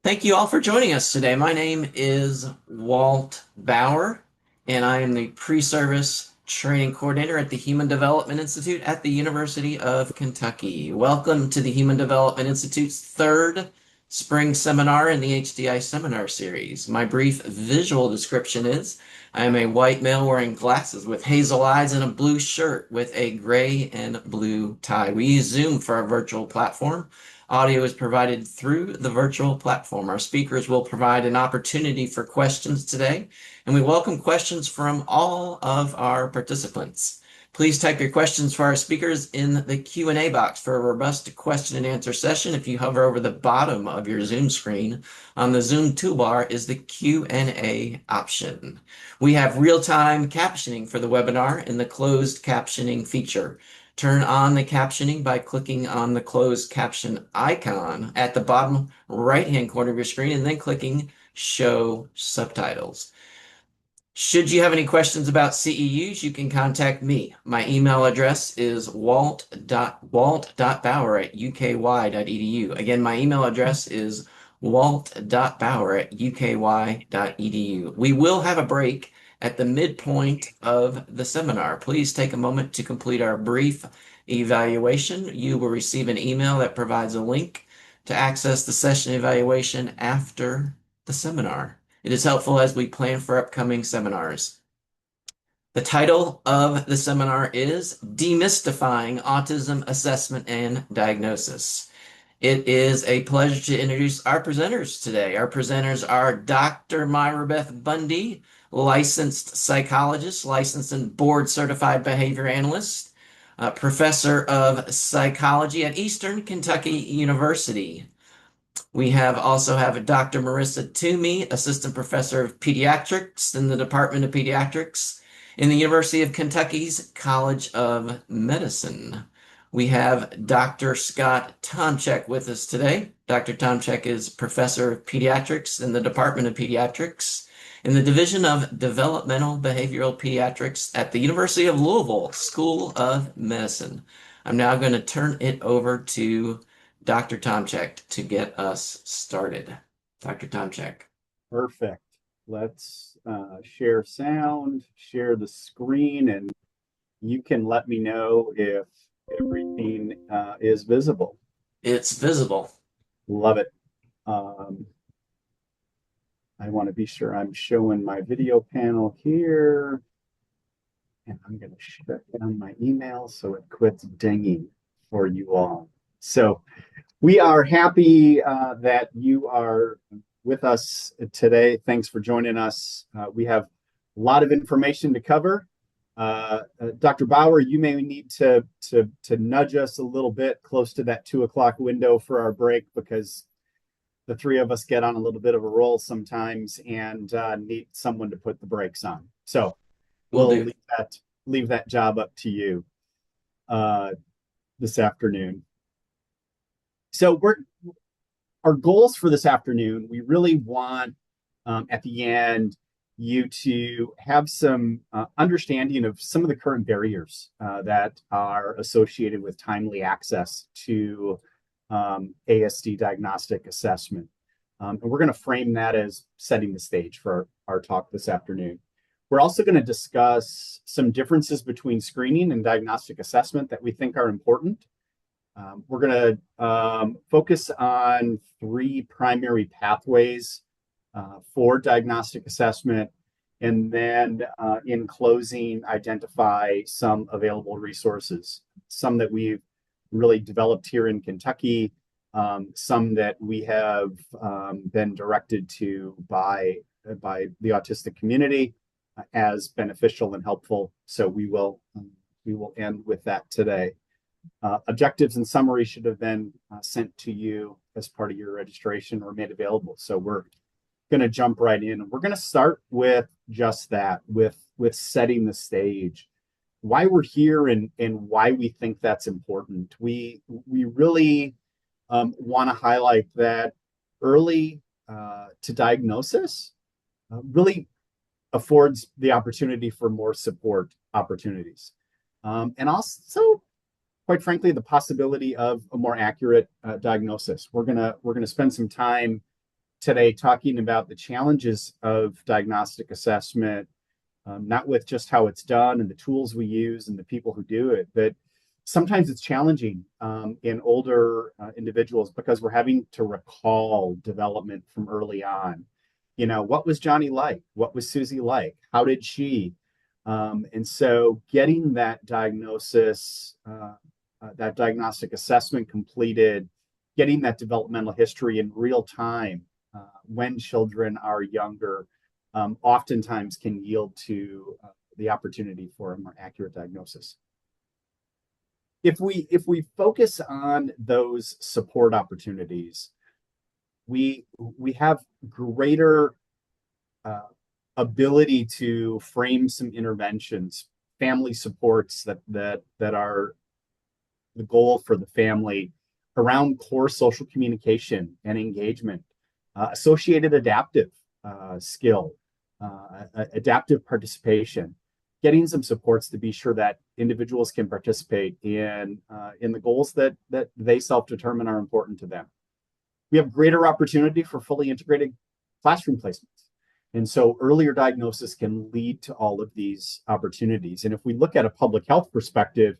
Thank you all for joining us today. My name is Walt Bauer, and I am the pre-service training coordinator at the Human Development Institute at the University of Kentucky. Welcome to the Human Development Institute's third spring seminar in the HDI seminar series. My brief visual description is I am a white male wearing glasses with hazel eyes and a blue shirt with a gray and blue tie. We use Zoom for our virtual platform. Audio is provided through the virtual platform. Our speakers will provide an opportunity for questions today, and we welcome questions from all of our participants. Please type your questions for our speakers in the Q&A box for a robust question and answer session. If you hover over the bottom of your Zoom screen, on the Zoom toolbar is the Q&A option. We have real-time captioning for the webinar in the closed captioning feature. Turn on the captioning by clicking on the closed caption icon at the bottom right-hand corner of your screen and then clicking Show Subtitles. Should you have any questions about CEUs, you can contact me. My email address is walt.bauer@uky.edu. Again, my email address is walt.bauer@uky.edu. We will have a break at the midpoint of the seminar. Please take a moment to complete our brief evaluation. You will receive an email that provides a link to access the session evaluation after the seminar. It is helpful as we plan for upcoming seminars. The title of the seminar is Demystifying Autism Assessment and Diagnosis. It is a pleasure to introduce our presenters today. Our presenters are Dr. Myra Beth Bundy, licensed psychologist, licensed and board certified behavior analyst, professor of psychology at Eastern Kentucky University. We also have Dr. Marissa Toomey, Assistant Professor of Pediatrics in the Department of Pediatrics in the University of Kentucky's College of Medicine. We have Dr. Scott Tomczyk with us today. Dr. Tomczyk is Professor of Pediatrics in the Department of Pediatrics in the Division of Developmental Behavioral Pediatrics at the University of Louisville School of Medicine. I'm now going to turn it over to Dr. Tomczyk to get us started. Dr. Tomczyk. Perfect. Let's share sound, share the screen, and you can let me know if everything is visible. It's visible. Love it. I want to be sure I'm showing my video panel here. And I'm going to shut down my email so it quits dinging for you all. So we are happy that you are with us today. Thanks for joining us. We have a lot of information to cover. Dr. Bauer, you may need to nudge us a little bit close to that 2 o'clock window for our break, because the three of us get on a little bit of a roll sometimes and need someone to put the brakes on. So we'll leave that job up to you this afternoon. So our goals for this afternoon, we really want at the end you to have some understanding of some of the current barriers that are associated with timely access to ASD diagnostic assessment. And we're going to frame that as setting the stage for our talk this afternoon. We're also going to discuss some differences between screening and diagnostic assessment that we think are important. We're going to focus on 3 primary pathways for diagnostic assessment, and then in closing, identify some available resources, some that we've really developed here in Kentucky, some that we have been directed to by the autistic community as beneficial and helpful. So we will end with that today. Objectives and summary should have been sent to you as part of your registration or made available. So we're going to jump right in. We're going to start with just that, with setting the stage, why we're here and why we think that's important. We really want to highlight that early to diagnosis really affords the opportunity for more support opportunities. And also, quite frankly, the possibility of a more accurate diagnosis. We're gonna spend some time today talking about the challenges of diagnostic assessment, not with just how it's done and the tools we use and the people who do it, but sometimes it's challenging in older individuals because we're having to recall development from early on. You know, what was Johnny like? What was Susie like? How did she? And so getting that diagnostic assessment completed, getting that developmental history in real time when children are younger, oftentimes can yield to the opportunity for a more accurate diagnosis. If we focus on those support opportunities, we have greater uh, ability to frame some interventions, family supports that are the goal for the family around core social communication and engagement, associated adaptive skill, adaptive participation, getting some supports to be sure that individuals can participate in the goals that they self-determine are important to them. We have greater opportunity for fully integrated classroom placements. And so earlier diagnosis can lead to all of these opportunities. And if we look at a public health perspective,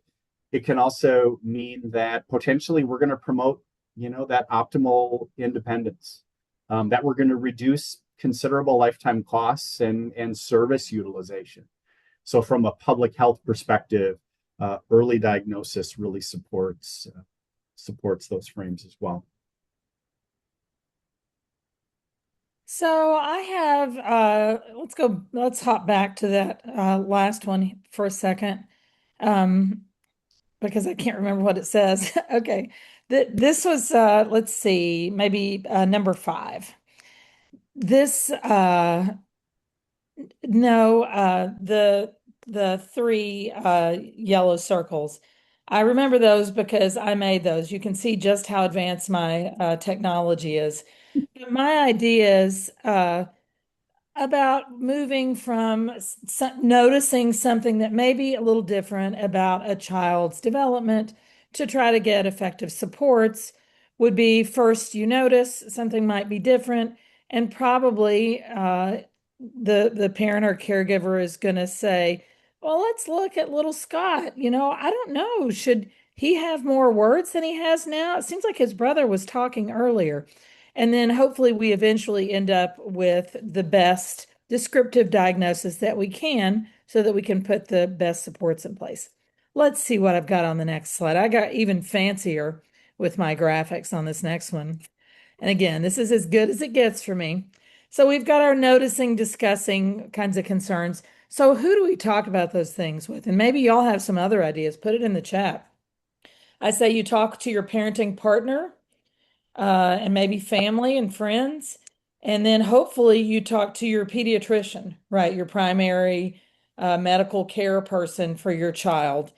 it can also mean that potentially we're going to promote, that optimal independence, that we're going to reduce considerable lifetime costs and service utilization. So from a public health perspective, early diagnosis really supports those frames as well. So I have let's hop back to that last one for a second. Um, because I can't remember what it says. Okay. This was let's see, maybe number 5. This no the 3 yellow circles. I remember those because I made those. You can see just how advanced my technology is. But my ideas about moving from noticing something that may be a little different about a child's development to try to get effective supports would be, first, you notice something might be different, and probably the parent or caregiver is going to say, well, let's look at little Scott. I don't know. Should he have more words than he has now? It seems like his brother was talking earlier. And then hopefully we eventually end up with the best descriptive diagnosis that we can so that we can put the best supports in place. Let's see what I've got on the next slide. I got even fancier with my graphics on this next one. And again, this is as good as it gets for me. So we've got our noticing, discussing kinds of concerns. So who do we talk about those things with? And maybe y'all have some other ideas. Put it in the chat. I say you talk to your parenting partner, and maybe family and friends. And then hopefully you talk to your pediatrician, right? Your primary medical care person for your child.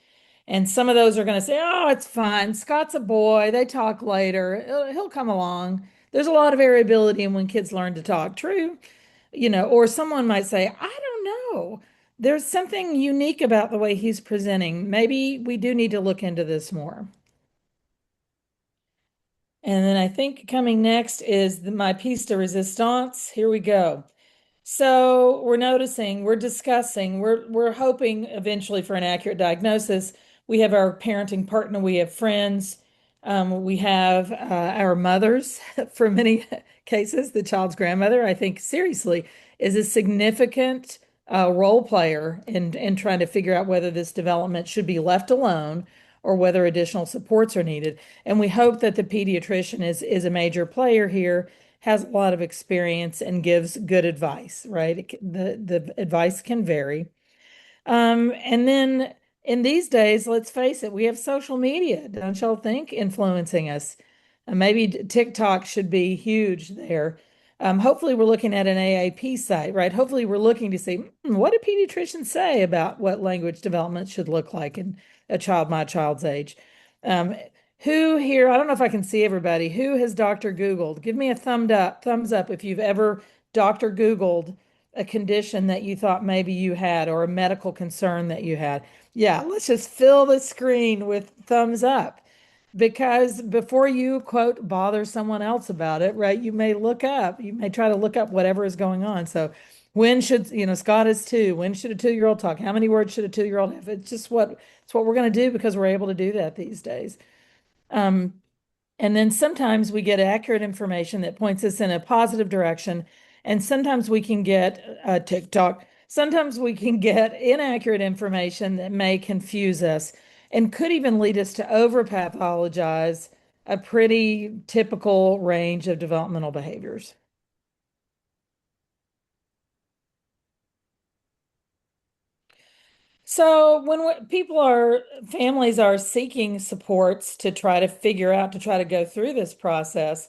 And some of those are going to say, oh, it's fine. Scott's a boy. They talk later. He'll come along. There's a lot of variability in when kids learn to talk. True. Or someone might say, I don't know. There's something unique about the way he's presenting. Maybe we do need to look into this more. And then I think coming next is my piece de resistance. Here we go. So we're noticing, we're discussing, we're hoping eventually for an accurate diagnosis. We have our parenting partner, we have friends, we have our mothers for many cases, the child's grandmother, I think seriously is a significant role player in trying to figure out whether this development should be left alone or whether additional supports are needed. And we hope that the pediatrician is a major player here, has a lot of experience and gives good advice, right? The advice can vary. And then in these days, let's face it, we have social media, don't y'all think, influencing us? Maybe TikTok should be huge there. Hopefully, we're looking at an AAP site, right? Hopefully, we're looking to see what do pediatricians say about what language development should look like in a child my child's age. Um, who here, I don't know if I can see everybody, who has Dr. Googled? Give me a thumbs up if you've ever Dr. Googled a condition that you thought maybe you had or a medical concern that you had. Yeah, let's just fill the screen with thumbs up. Because before you quote bother someone else about it, right, you may try to look up whatever is going on. So when should, Scott is 2, when should a 2-year-old talk? How many words should a 2-year-old have? It's what we're going to do because we're able to do that these days. Um, and then sometimes we get accurate information that points us in a positive direction. And sometimes we can get TikTok. Sometimes we can get inaccurate information that may confuse us and could even lead us to overpathologize a pretty typical range of developmental behaviors. So families are seeking supports to try to to try to go through this process,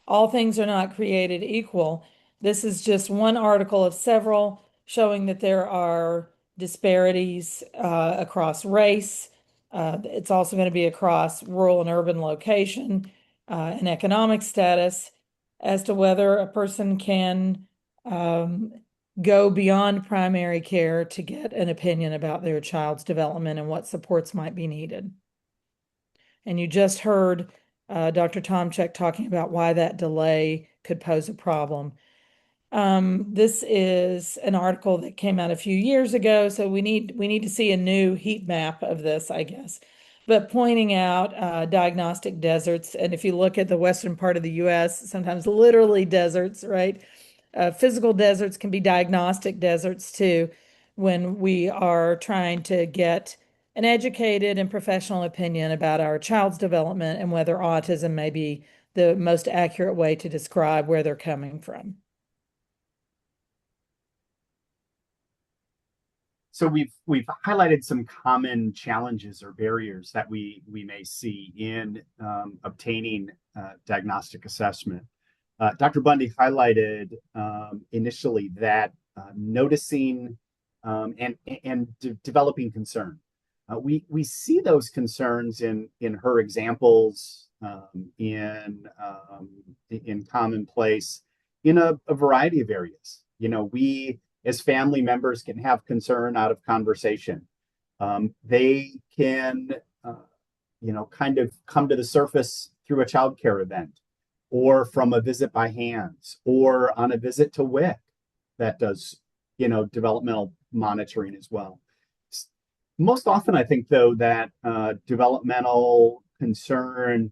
all things are not created equal. This is just one article of several showing that there are disparities across race. It's also going to be across rural and urban location and economic status as to whether a person can um, go beyond primary care to get an opinion about their child's development and what supports might be needed. And you just heard Dr. Tomczyk talking about why that delay could pose a problem. This is an article that came out a few years ago, so we need to see a new heat map of this, I guess. But pointing out diagnostic deserts, and if you look at the western part of the U.S., sometimes literally deserts, right? Physical deserts can be diagnostic deserts too, when we are trying to get an educated and professional opinion about our child's development and whether autism may be the most accurate way to describe where they're coming from. So we've highlighted some common challenges or barriers that we may see in obtaining diagnostic assessment. Dr. Bundy highlighted initially that noticing and developing concern. We see those concerns in her examples, in commonplace, in a variety of areas. We as family members can have concern out of conversation. They can, kind of come to the surface through a childcare event, or from a visit by hands, or on a visit to WIC that does, developmental monitoring as well. Most often, I think, though, that developmental concern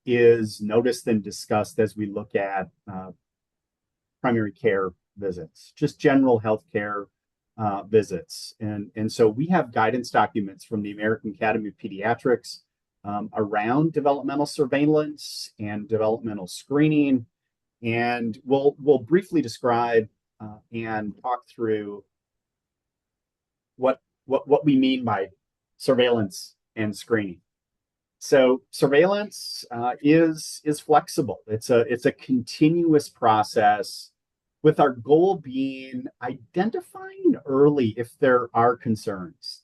is noticed and discussed as we look at primary care visits, just general healthcare visits. And so we have guidance documents from the American Academy of Pediatrics around developmental surveillance and developmental screening. And we'll briefly describe and talk through what we mean by surveillance and screening. So surveillance is flexible. It's a continuous process, with our goal being identifying early if there are concerns.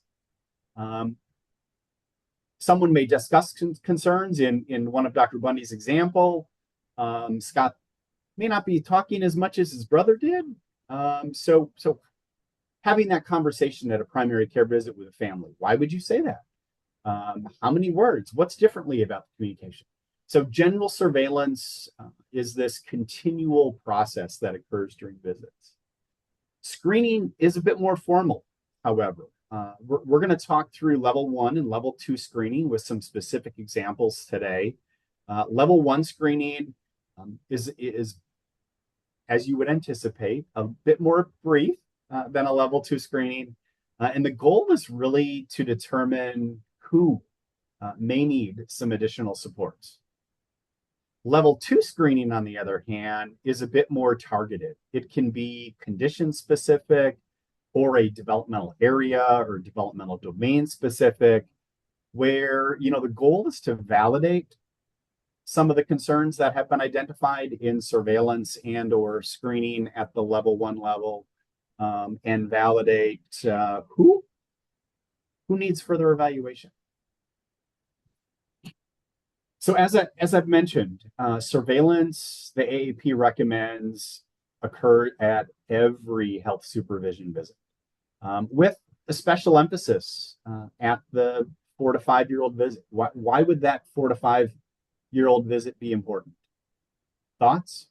Someone may discuss concerns in one of Dr. Bundy's example. Scott may not be talking as much as his brother did. So having that conversation at a primary care visit with a family, why would you say that? How many words? What's differently about the communication? So general surveillance is this continual process that occurs during visits. Screening is a bit more formal, however. We're going to talk through level 1 and level 2 screening with some specific examples today. Level 1 screening is, as you would anticipate, a bit more brief than a level 2 screening. And the goal is really to determine who may need some additional supports. Level 2 screening, on the other hand, is a bit more targeted. It can be condition specific, or a developmental area or developmental domain specific, where the goal is to validate some of the concerns that have been identified in surveillance and or screening at the level 1 level, and validate who needs further evaluation. So as I've mentioned, surveillance, the AAP recommends, occur at every health supervision visit, with a special emphasis at the 4 to 5 year old visit? Why would that 4 to 5 year old visit be important? Thoughts?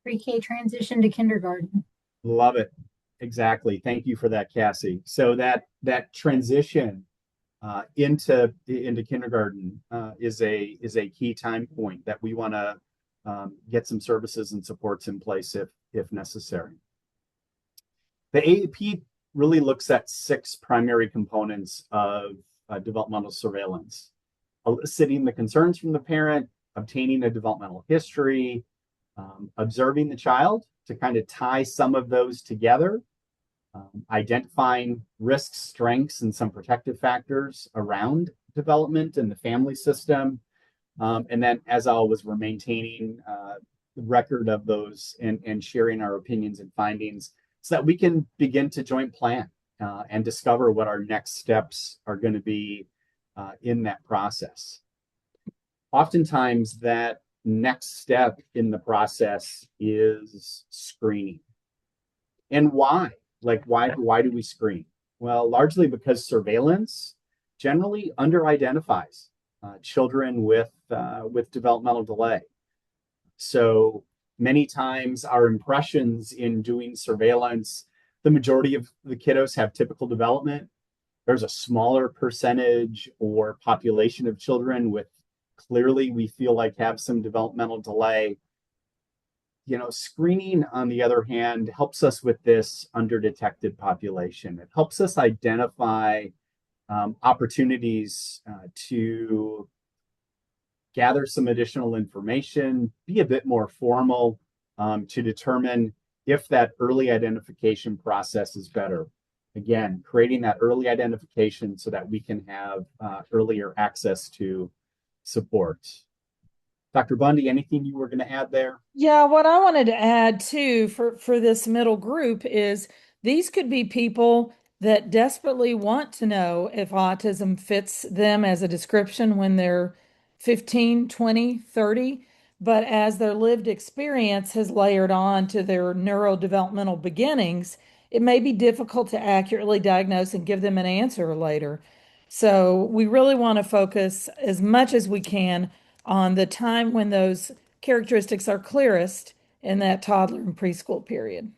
Pre-K transition to kindergarten. Love it. Exactly. Thank you for that, Cassie. So that transition into kindergarten is a key time point that we want to get some services and supports in place if necessary. The AAP really looks at 6 primary components of developmental surveillance: eliciting the concerns from the parent, obtaining a developmental history, observing the child to kind of tie some of those together, identifying risks, strengths, and some protective factors around development and the family system. And then, as always, we're maintaining the record of those and sharing our opinions and findings so that we can begin to joint plan and discover what our next steps are going to be in that process. Oftentimes, that next step in the process is screening. And why? Why do we screen? Well, largely because surveillance generally under-identifies children with developmental delay. So many times our impressions in doing surveillance, the majority of the kiddos have typical development. There's a smaller percentage or population of children with clearly we feel like have some developmental delay. Screening, on the other hand, helps us with this underdetected population. It helps us identify opportunities to gather some additional information, be a bit more formal to determine if that early identification process is better. Again, creating that early identification so that we can have earlier access to support. Dr. Bundy, anything you were going to add there? Yeah, what I wanted to add too for this middle group is these could be people that desperately want to know if autism fits them as a description when they're 15, 20, 30, but as their lived experience has layered on to their neurodevelopmental beginnings, it may be difficult to accurately diagnose and give them an answer later. So we really want to focus as much as we can on the time when those characteristics are clearest in that toddler and preschool period.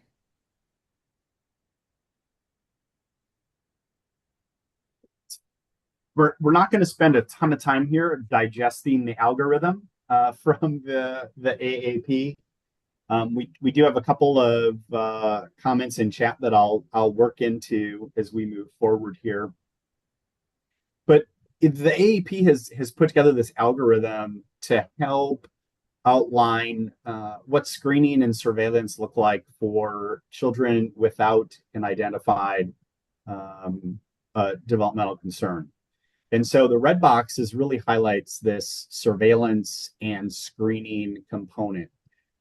We're not going to spend a ton of time here digesting the algorithm from the AAP. We do have a couple of comments in chat that I'll work into as we move forward here. But the AAP has put together this algorithm to help outline what screening and surveillance look like for children without an identified developmental concern. And so the red boxes really highlights this surveillance and screening component.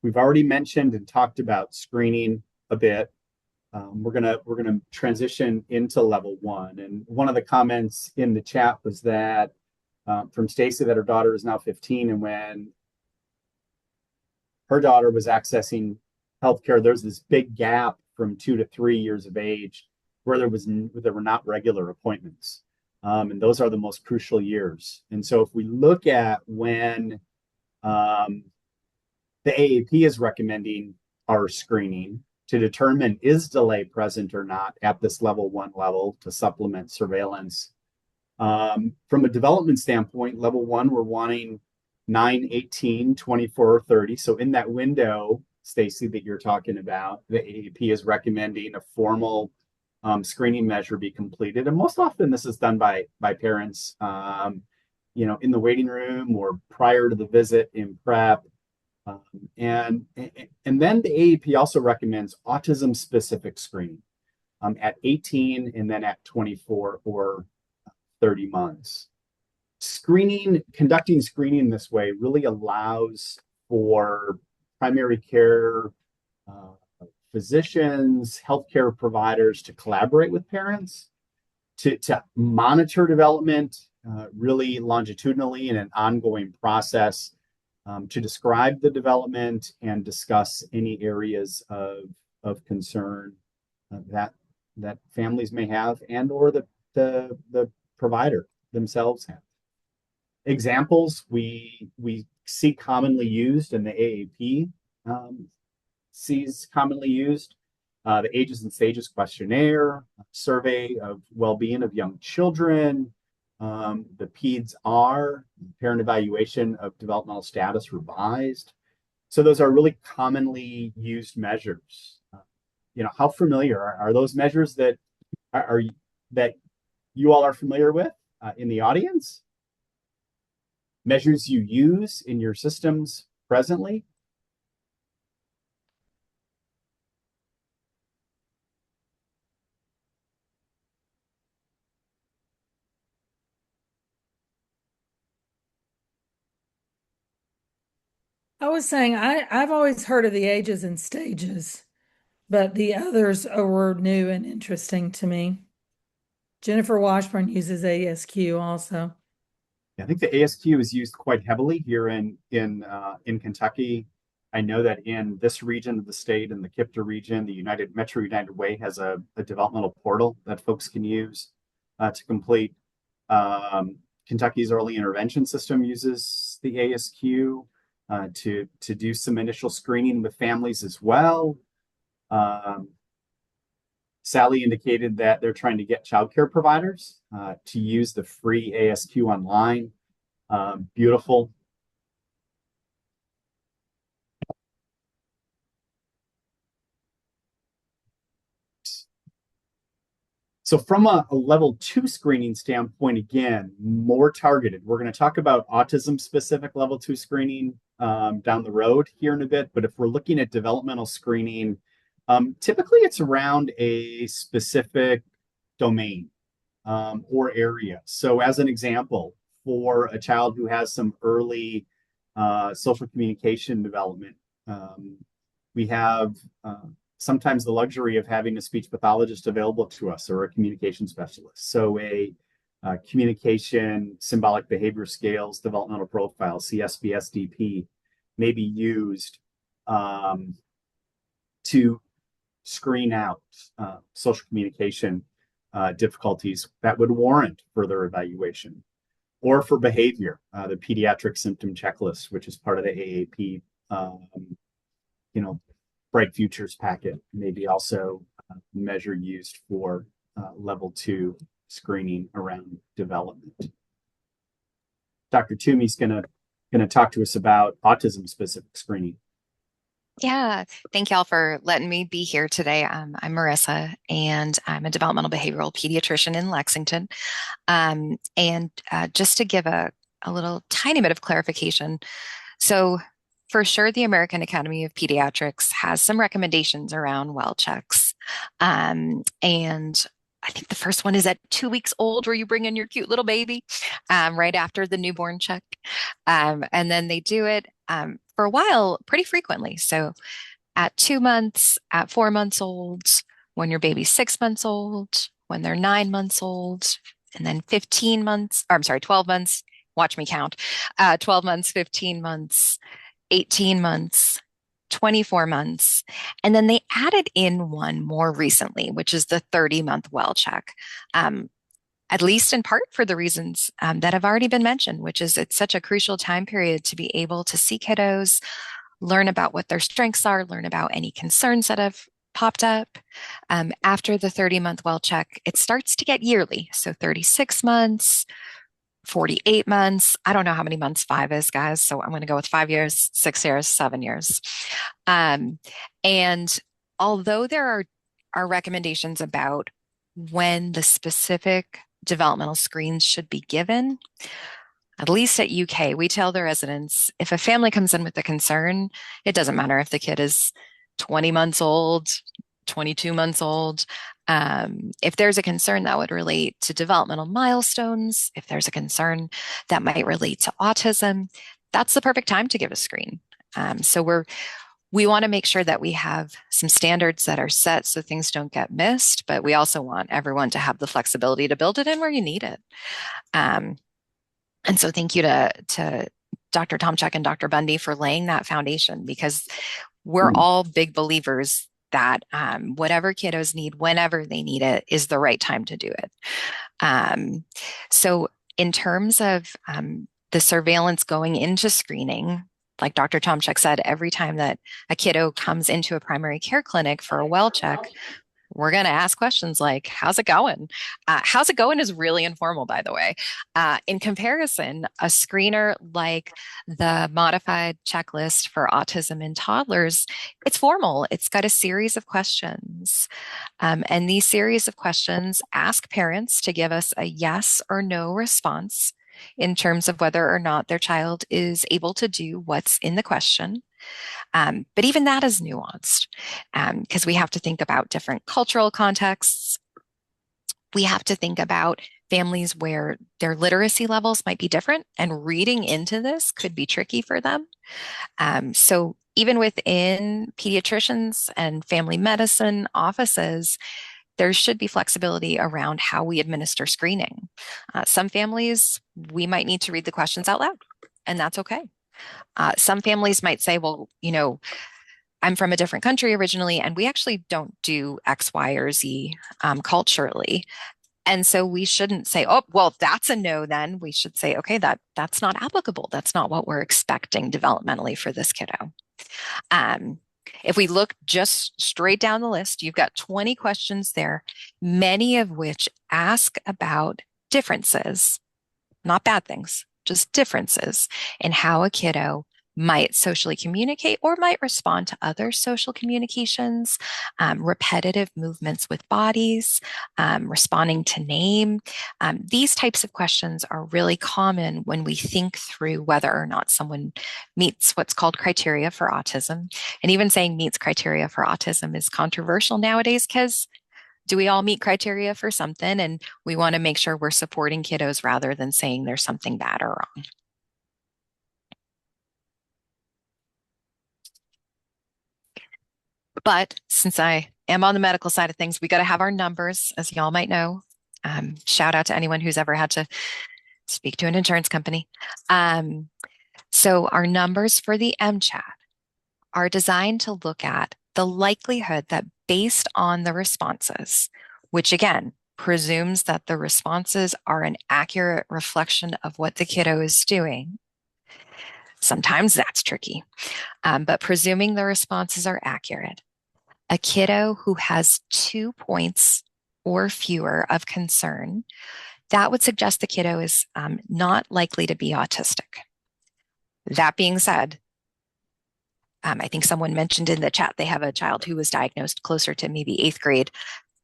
We've already mentioned and talked about screening a bit. We're gonna transition into level 1. And one of the comments in the chat was that from Stacy that her daughter is now 15, and when her daughter was accessing healthcare, there's this big gap from 2 to 3 years of age where there were not regular appointments. And those are the most crucial years. And so if we look at when the AAP is recommending our screening to determine is delay present or not at this level 1 level to supplement surveillance. From a development standpoint, level 1, we're wanting 9, 18, 24, 30. So in that window, Stacy, that you're talking about, the AAP is recommending a formal screening measure be completed. And most often this is done by parents, in the waiting room or prior to the visit in prep. And then the AAP also recommends autism-specific screening at 18 and then at 24 or 30 months. Conducting screening this way really allows for primary care physicians, healthcare providers to collaborate with parents, to monitor development really longitudinally in an ongoing process, to describe the development and discuss any areas of concern that families may have and or the provider themselves have. Examples we see commonly used in the AAP sees commonly used the Ages and Stages questionnaire, survey of well-being of young children, the PEDS-R, parent evaluation of developmental status revised. So those are really commonly used measures. How familiar are those measures that are that you all are familiar with in the audience? Measures you use in your systems presently? I was saying I've always heard of the ages and stages, but the others were new and interesting to me. Jennifer Washburn uses ASQ also. I think the ASQ is used quite heavily here in Kentucky. I know that in this region of the state, in the KIPTA region, the Metro United Way has a developmental portal that folks can use to complete. Kentucky's early intervention system uses the ASQ to do some initial screening with families as well. Sally indicated that they're trying to get childcare providers to use the free ASQ online. Beautiful. So from a level 2 screening standpoint, again, more targeted. We're going to talk about autism specific level 2 screening down the road here in a bit. But if we're looking at developmental screening, typically it's around a specific domain or area. So as an example, for a child who has some early social communication development, we have sometimes the luxury of having a speech pathologist available to us or a communication specialist. So a communication symbolic behavior scales developmental profile, CSBSDP, may be used to screen out social communication difficulties that would warrant further evaluation. Or for behavior, the pediatric symptom checklist, which is part of the AAP, Bright Futures packet, may be also a measure used for level 2 screening around development. Dr. Toomey's going to talk to us about autism specific screening. Yeah, thank y'all for letting me be here today. I'm Marissa, and I'm a developmental behavioral pediatrician in Lexington. And just to give a little tiny bit of clarification, so for sure, the American Academy of Pediatrics has some recommendations around well checks. And I think the first one is at 2 weeks old, where you bring in your cute little baby right after the newborn check. And then they do it for a while pretty frequently. So at 2 months, at 4 months old, when your baby's 6 months old, when they're 9 months old, and then 15 months, or I'm sorry, 12 months. Watch me count. 12 months, 15 months, 18 months, 24 months. And then they added in one more recently, which is the 30-month well check, at least in part for the reasons that have already been mentioned, which is it's such a crucial time period to be able to see kiddos, learn about what their strengths are, learn about any concerns that have popped up. After the 30-month well check, it starts to get yearly. So 36 months, 48 months. I don't know how many months 5 is, guys. So I'm going to go with 5 years, 6 years, 7 years. And although there are recommendations about when the specific developmental screens should be given, at least at UK, we tell the residents, if a family comes in with a concern, it doesn't matter if the kid is 20 months old, 22 months old. If there's a concern that would relate to developmental milestones, if there's a concern that might relate to autism, that's the perfect time to give a screen. So we want to make sure that we have some standards that are set so things don't get missed, but we also want everyone to have the flexibility to build it in where you need it. And so thank you to Dr. Tomchuk and Dr. Bundy for laying that foundation, because we're all big believers that whatever kiddos need, whenever they need it, is the right time to do it. So in terms of the surveillance going into screening, like Dr. Tomczyk said, every time that a kiddo comes into a primary care clinic for a well check, we're going to ask questions like, how's it going? How's it going is really informal, by the way. In comparison, a screener like the modified checklist for autism in toddlers, it's formal. It's got a series of questions. And these series of questions ask parents to give us a yes or no response in terms of whether or not their child is able to do what's in the question. But even that is nuanced because we have to think about different cultural contexts. We have to think about families where their literacy levels might be different, and reading into this could be tricky for them. So even within pediatricians and family medicine offices, there should be flexibility around how we administer screening. Some families, we might need to read the questions out loud, and that's okay. Some families might say, well, I'm from a different country originally, and we actually don't do X, Y, or Z culturally. And so we shouldn't say, oh, well, that's a no then. We should say, okay, that's not applicable. That's not what we're expecting developmentally for this kiddo. If we look just straight down the list, you've got 20 questions there, many of which ask about differences, not bad things, just differences in how a kiddo might socially communicate or might respond to other social communications, repetitive movements with bodies, responding to name. These types of questions are really common when we think through whether or not someone meets what's called criteria for autism. And even saying meets criteria for autism is controversial nowadays because do we all meet criteria for something? And we want to make sure we're supporting kiddos rather than saying there's something bad or wrong. But since I am on the medical side of things, we got to have our numbers, as y'all might know. Shout out to anyone who's ever had to speak to an insurance company. So our numbers for the MCHAT are designed to look at the likelihood that based on the responses, which again, presumes that the responses are an accurate reflection of what the kiddo is doing. Sometimes that's tricky, but presuming the responses are accurate, a kiddo who has 2 points or fewer of concern, that would suggest the kiddo is not likely to be autistic. That being said, I think someone mentioned in the chat they have a child who was diagnosed closer to maybe 8th grade.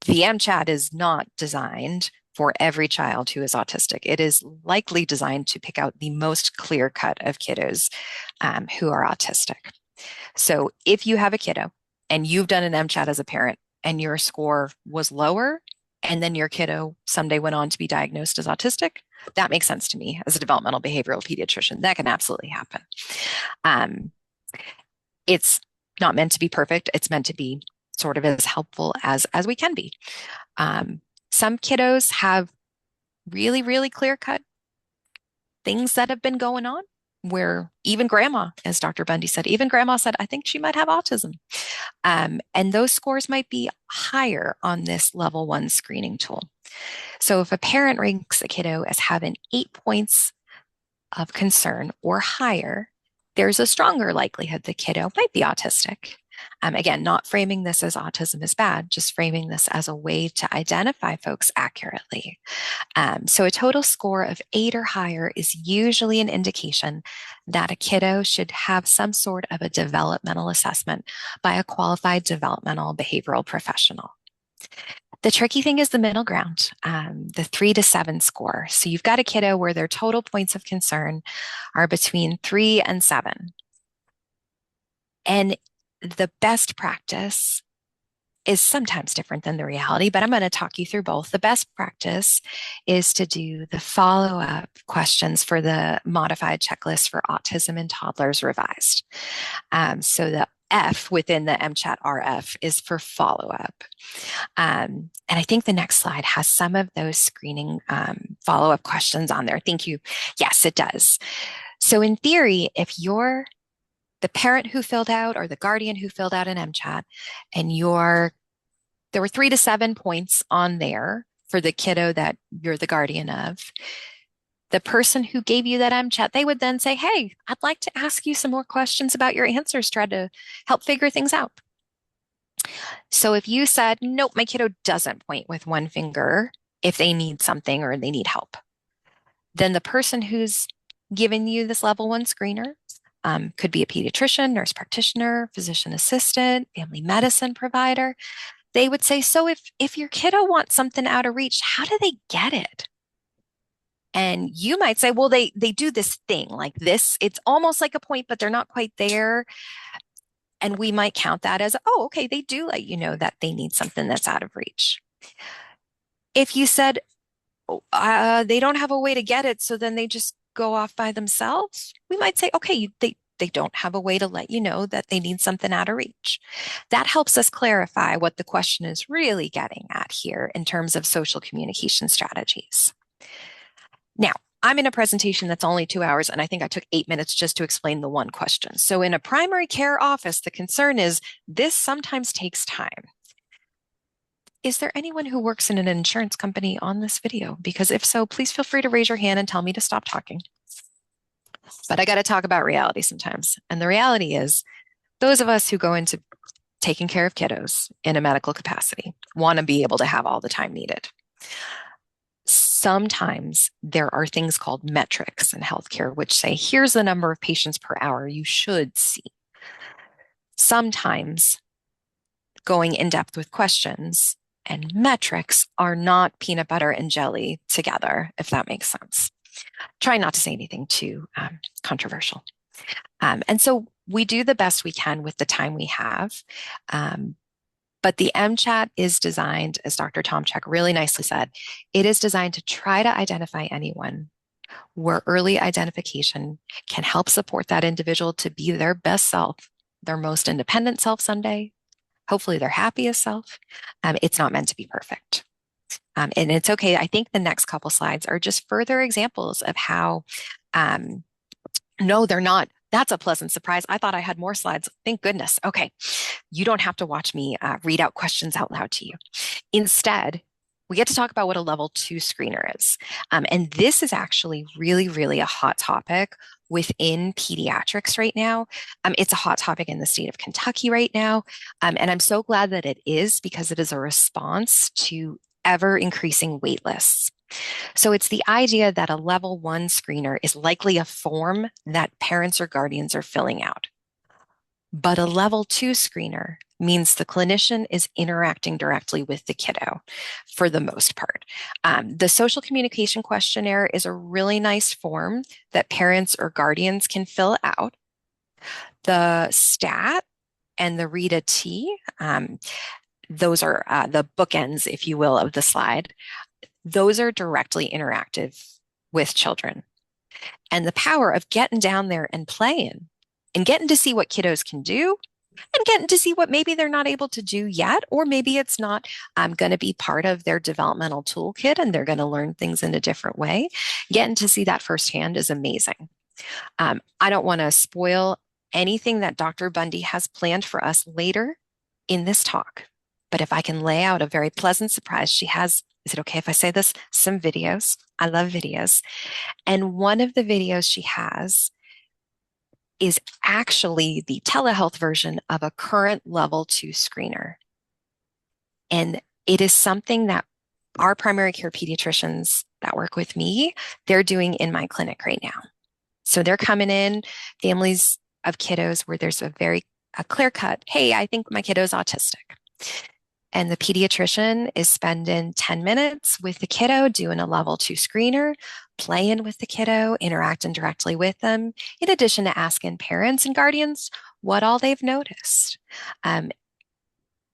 The MCHAT is not designed for every child who is autistic. It is likely designed to pick out the most clear cut of kiddos who are autistic. So if you have a kiddo and you've done an MCHAT as a parent and your score was lower, and then your kiddo someday went on to be diagnosed as autistic, that makes sense to me as a developmental behavioral pediatrician. That can absolutely happen. It's not meant to be perfect. It's meant to be sort of as helpful as we can be. Some kiddos have really, really clear-cut things that have been going on where even grandma, as Dr. Bundy said, even grandma said, I think she might have autism. And those scores might be higher on this level 1 screening tool. So if a parent ranks a kiddo as having 8 points of concern or higher, there's a stronger likelihood the kiddo might be autistic. Again, not framing this as autism is bad, just framing this as a way to identify folks accurately. So a total score of 8 or higher is usually an indication that a kiddo should have some sort of a developmental assessment by a qualified developmental behavioral professional. The tricky thing is the middle ground, the 3 to 7 score. So you've got a kiddo where their total points of concern are between 3 and 7. And the best practice is sometimes different than the reality, but I'm going to talk you through both. The best practice is to do the follow-up questions for the modified checklist for autism in toddlers revised. So the F within the MCHAT RF is for follow-up. And I think the next slide has some of those screening follow-up questions on there. Thank you. Yes, it does. So in theory, if your the parent who filled out or the guardian who filled out an MChat, and there were 3 to 7 points on there for the kiddo that you're the guardian of. The person who gave you that MChat, they would then say, hey, I'd like to ask you some more questions about your answers, try to help figure things out. So if you said, nope, my kiddo doesn't point with one finger if they need something or they need help, then the person who's given you this level 1 screener could be a pediatrician, nurse practitioner, physician assistant, family medicine provider. They would say, so if your kiddo wants something out of reach, how do they get it? And you might say, well, they do this thing like this. It's almost like a point, but they're not quite there. And we might count that as, oh, okay, they do let you know that they need something that's out of reach. If you said, they don't have a way to get it, so then they just go off by themselves, we might say, okay, they don't have a way to let you know that they need something out of reach. That helps us clarify what the question is really getting at here in terms of social communication strategies. Now, I'm in a presentation that's only 2 hours, and I think I took 8 minutes just to explain the one question. So in a primary care office, the concern is this sometimes takes time. Is there anyone who works in an insurance company on this video? Because if so, please feel free to raise your hand and tell me to stop talking. But I got to talk about reality sometimes. And the reality is, those of us who go into taking care of kiddos in a medical capacity want to be able to have all the time needed. Sometimes there are things called metrics in healthcare, which say, here's the number of patients per hour you should see. Sometimes going in depth with questions and metrics are not peanut butter and jelly together, if that makes sense. Try not to say anything too controversial. And so we do the best we can with the time we have. But the MChat is designed, as Dr. Tomczyk really nicely said, it is designed to try to identify anyone where early identification can help support that individual to be their best self, their most independent self someday, hopefully their happiest self. It's not meant to be perfect. And it's okay. I think the next couple slides are just further examples of how, no, they're not. That's a pleasant surprise. I thought I had more slides. Thank goodness. Okay. You don't have to watch me read out questions out loud to you. Instead, we get to talk about what a level 2 screener is. And this is actually really, really a hot topic within pediatrics right now. It's a hot topic in the state of Kentucky right now. And I'm so glad that it is, because it is a response to ever increasing wait lists. So it's the idea that a level 1 screener is likely a form that parents or guardians are filling out. But a level 2 screener means the clinician is interacting directly with the kiddo for the most part. The social communication questionnaire is a really nice form that parents or guardians can fill out. The STAT and the Rita T, those are the bookends, if you will, of the slide. Those are directly interactive with children. And the power of getting down there and playing and getting to see what kiddos can do and getting to see what maybe they're not able to do yet, or maybe it's not going to be part of their developmental toolkit and they're going to learn things in a different way. Getting to see that firsthand is amazing. I don't want to spoil anything that Dr. Bundy has planned for us later in this talk, but if I can lay out a very pleasant surprise, she has, is it okay if I say this? Some videos. I love videos. And one of the videos she has is actually the telehealth version of a current level 2 screener. And it is something that our primary care pediatricians that work with me, they're doing in my clinic right now. So they're coming in, families of kiddos where there's a clear cut, hey, I think my kiddo's autistic. And the pediatrician is spending 10 minutes with the kiddo doing a level 2 screener, playing with the kiddo, interacting directly with them, in addition to asking parents and guardians what all they've noticed.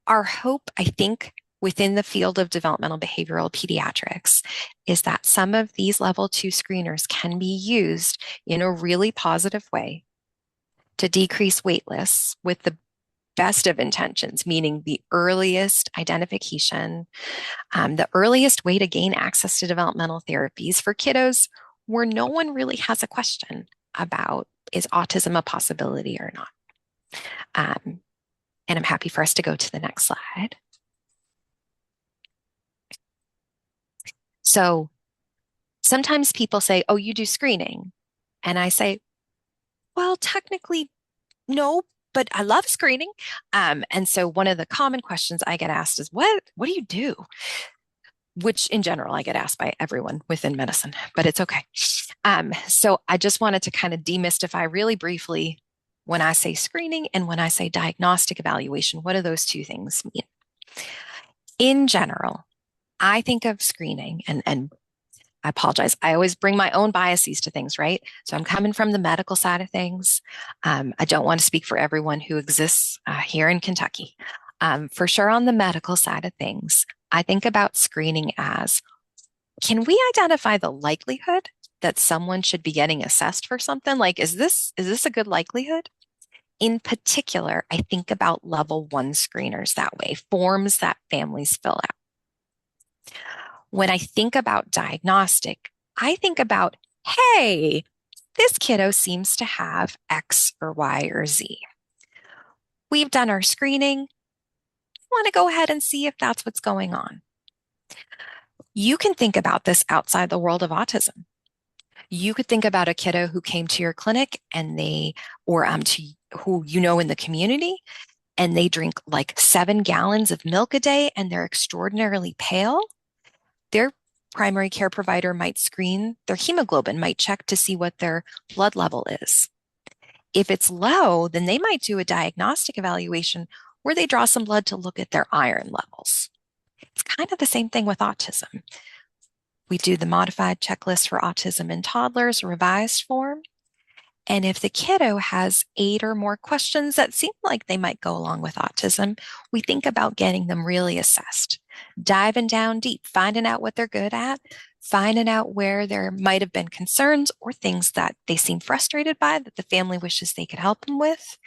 Our hope, I think, within the field of developmental behavioral pediatrics is that some of these level 2 screeners can be used in a really positive way to decrease wait lists with the best of intentions, meaning the earliest identification, the earliest way to gain access to developmental therapies for kiddos where no one really has a question about, is autism a possibility or not? Um, and I'm happy for us to go to the next slide. So sometimes people say, oh, you do screening. And I say, well, technically, no, but I love screening. And so one of the common questions I get asked is, what do you do? Which in general, I get asked by everyone within medicine, but it's okay. So I just wanted to kind of demystify really briefly when I say screening and when I say diagnostic evaluation, what do those two things mean? In general, I think of screening and I apologize. I always bring my own biases to things, right? So I'm coming from the medical side of things. I don't want to speak for everyone who exists here in Kentucky. For sure, on the medical side of things, I think about screening as, can we identify the likelihood that someone should be getting assessed for something? Like, is this a good likelihood? In particular, I think about level 1 screeners that way, forms that families fill out. When I think about diagnostic, I think about, hey, this kiddo seems to have X or Y or Z. We've done our screening. Want to go ahead and see if that's what's going on. You can think about this outside the world of autism. You could think about a kiddo who came to your clinic and or to who you know in the community, and they drink like 7 gallons of milk a day and they're extraordinarily pale. Their primary care provider might screen their hemoglobin, might check to see what their blood level is. If it's low, then they might do a diagnostic evaluation where they draw some blood to look at their iron levels. It's kind of the same thing with autism. We do the modified checklist for autism in toddlers, revised form. And if the kiddo has 8 or more questions that seem like they might go along with autism, we think about getting them really assessed, diving down deep, finding out what they're good at, finding out where there might have been concerns or things that they seem frustrated by that the family wishes they could help them with.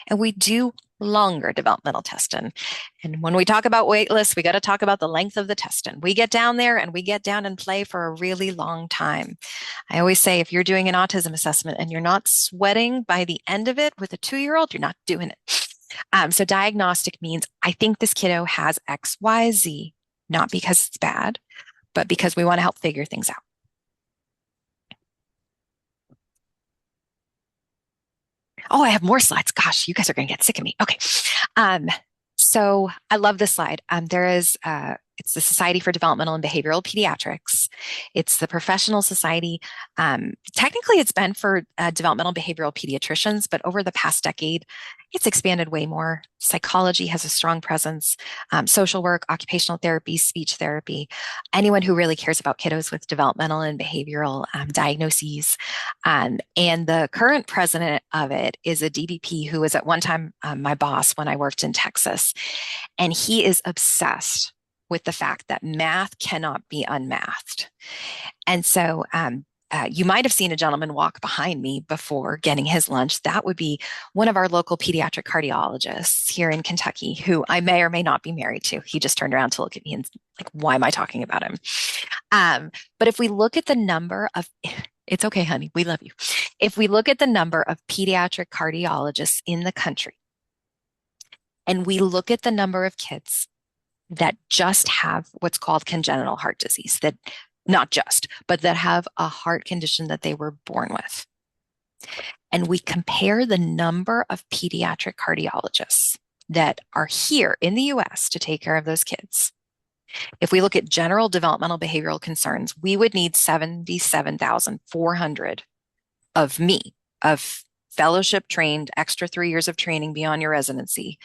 And we do longer developmental testing. And when we talk about wait lists, we got to talk about the length of the testing. We get down there and we get down and play for a really long time. I always say if you're doing an autism assessment and you're not sweating by the end of it with a 2-year-old, you're not doing it. So diagnostic means I think this kiddo has X, Y, Z, not because it's bad, but because we want to help figure things out. Oh, I have more slides. Gosh, you guys are going to get sick of me. Okay. So I love this slide. It's the Society for Developmental and Behavioral Pediatrics. It's the professional society. Technically, it's been for developmental behavioral pediatricians, but over the past decade, it's expanded way more. Psychology has a strong presence, social work, occupational therapy, speech therapy, anyone who really cares about kiddos with developmental and behavioral diagnoses. And the current president of it is a DBP who was at one time my boss when I worked in Texas. And he is obsessed with the fact that math cannot be unmathed. And so you might have seen a gentleman walk behind me before getting his lunch. That would be one of our local pediatric cardiologists here in Kentucky, who I may or may not be married to. He just turned around to look at me and like, why am I talking about him? But if we look at the number of, it's okay, honey, we love you. If we look at the number of pediatric cardiologists in the country, and we look at the number of kids that just have what's called congenital heart disease, that not just, but that have a heart condition that they were born with. And we compare the number of pediatric cardiologists that are here in the US to take care of those kids. If we look at general developmental behavioral concerns, we would need 77,400 of fellowship trained, extra 3 years of training beyond your residency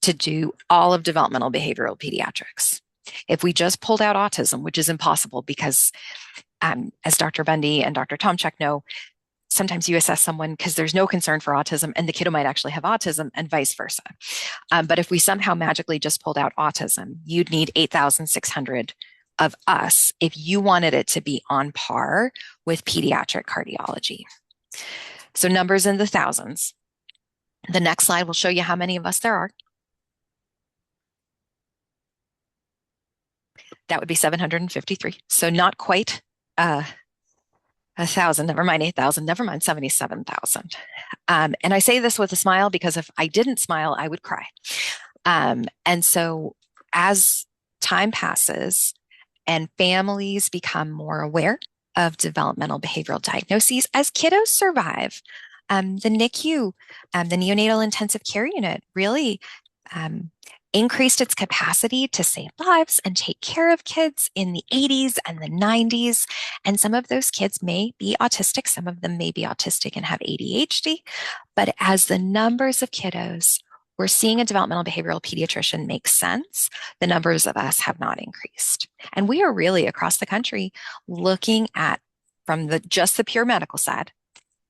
to do all of developmental behavioral pediatrics. If we just pulled out autism, which is impossible because as Dr. Bundy and Dr. Tomchek know, sometimes you assess someone because there's no concern for autism and the kiddo might actually have autism and vice versa. But if we somehow magically just pulled out autism, you'd need 8,600 of us if you wanted it to be on par with pediatric cardiology. So numbers in the thousands. The next slide will show you how many of us there are. That would be 753. So not quite 1,000, never mind 8,000, never mind 77,000. And I say this with a smile because if I didn't smile, I would cry. And so as time passes and families become more aware of developmental behavioral diagnoses, as kiddos survive, the NICU, the neonatal intensive care unit, really increased its capacity to save lives and take care of kids in the 80s and the 90s. And some of those kids may be autistic, some of them may be autistic and have ADHD. But as the numbers of kiddos we're seeing a developmental behavioral pediatrician make sense, the numbers of us have not increased. And we are really across the country looking at, from just the pure medical side,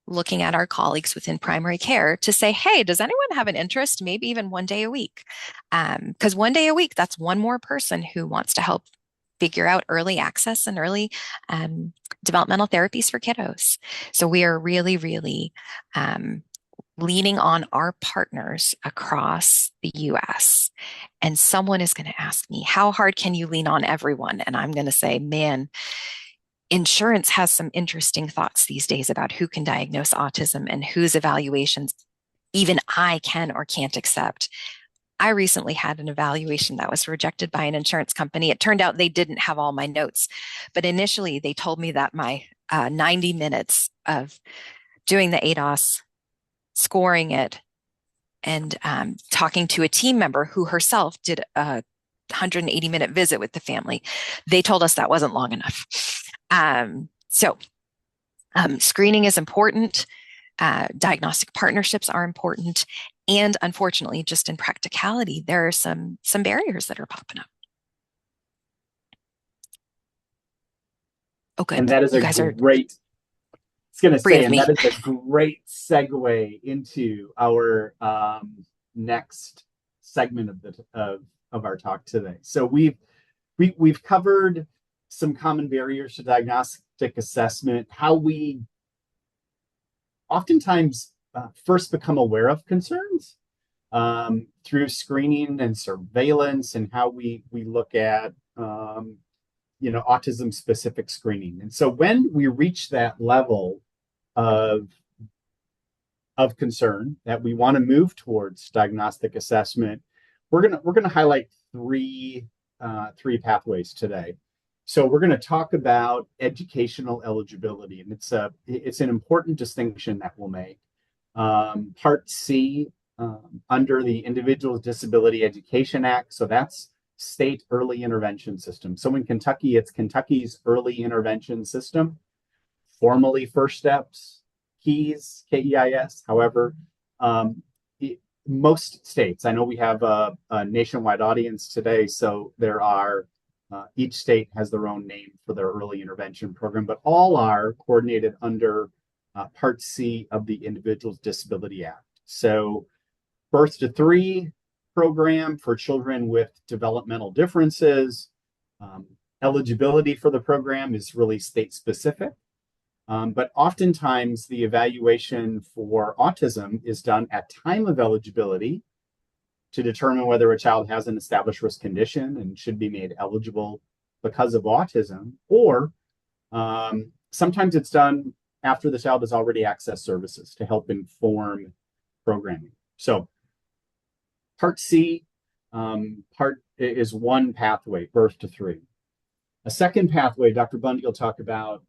looking at our colleagues within primary care to say, hey, does anyone have an interest, maybe even one day a week? Because one day a week, that's one more person who wants to help figure out early access and early developmental therapies for kiddos. So we are really, really leaning on our partners across the US. And someone is going to ask me, how hard can you lean on everyone? And I'm going to say, man, insurance has some interesting thoughts these days about who can diagnose autism and whose evaluations even I can or can't accept. I recently had an evaluation that was rejected by an insurance company. It turned out they didn't have all my notes, but initially they told me that my 90 minutes of doing the ADOS, scoring it, and talking to a team member who herself did a 180-minute visit with the family, they told us that wasn't long enough. So screening is important. Diagnostic partnerships are important. And unfortunately, just in practicality, there are some barriers that are popping up. Oh, good. And that is you a guys are great, it's going to free say, of and me. that is a great segue into our next segment of our talk today. So we've covered some common barriers to diagnostic assessment, how we oftentimes first become aware of concerns through screening and surveillance, and how we look at autism specific screening. And so when we reach that level of concern that we want to move towards diagnostic assessment, we're gonna highlight three pathways today. So we're going to talk about educational eligibility, and it's an important distinction that we'll make. Part C, under the Individuals with Disability Education Act, so that's state early intervention system. So in Kentucky, it's Kentucky's early intervention system, formally First Steps, KEIS, KEIS. However, most states, I know we have a nationwide audience today, so there are each state has their own name for their early intervention program, but all are coordinated under Part C of the Individuals with Disability Act. So birth to 3 program for children with developmental differences. Eligibility for the program is really state specific. But oftentimes the evaluation for autism is done at time of eligibility to determine whether a child has an established risk condition and should be made eligible because of autism, or sometimes it's done after the child has already accessed services to help inform programming. So Part C is one pathway, birth to 3. A second pathway Dr. Bundy will talk about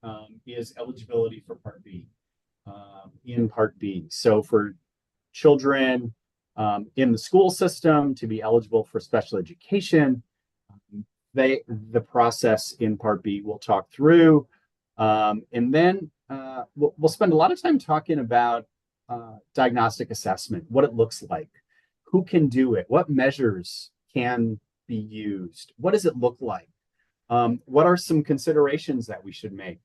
is eligibility for Part B. In Part B, so for children in the school system to be eligible for special education, the process in Part B we'll talk through, and then we'll spend a lot of time talking about diagnostic assessment, what it looks like, who can do it, what measures can be used, what does it look like, what are some considerations that we should make.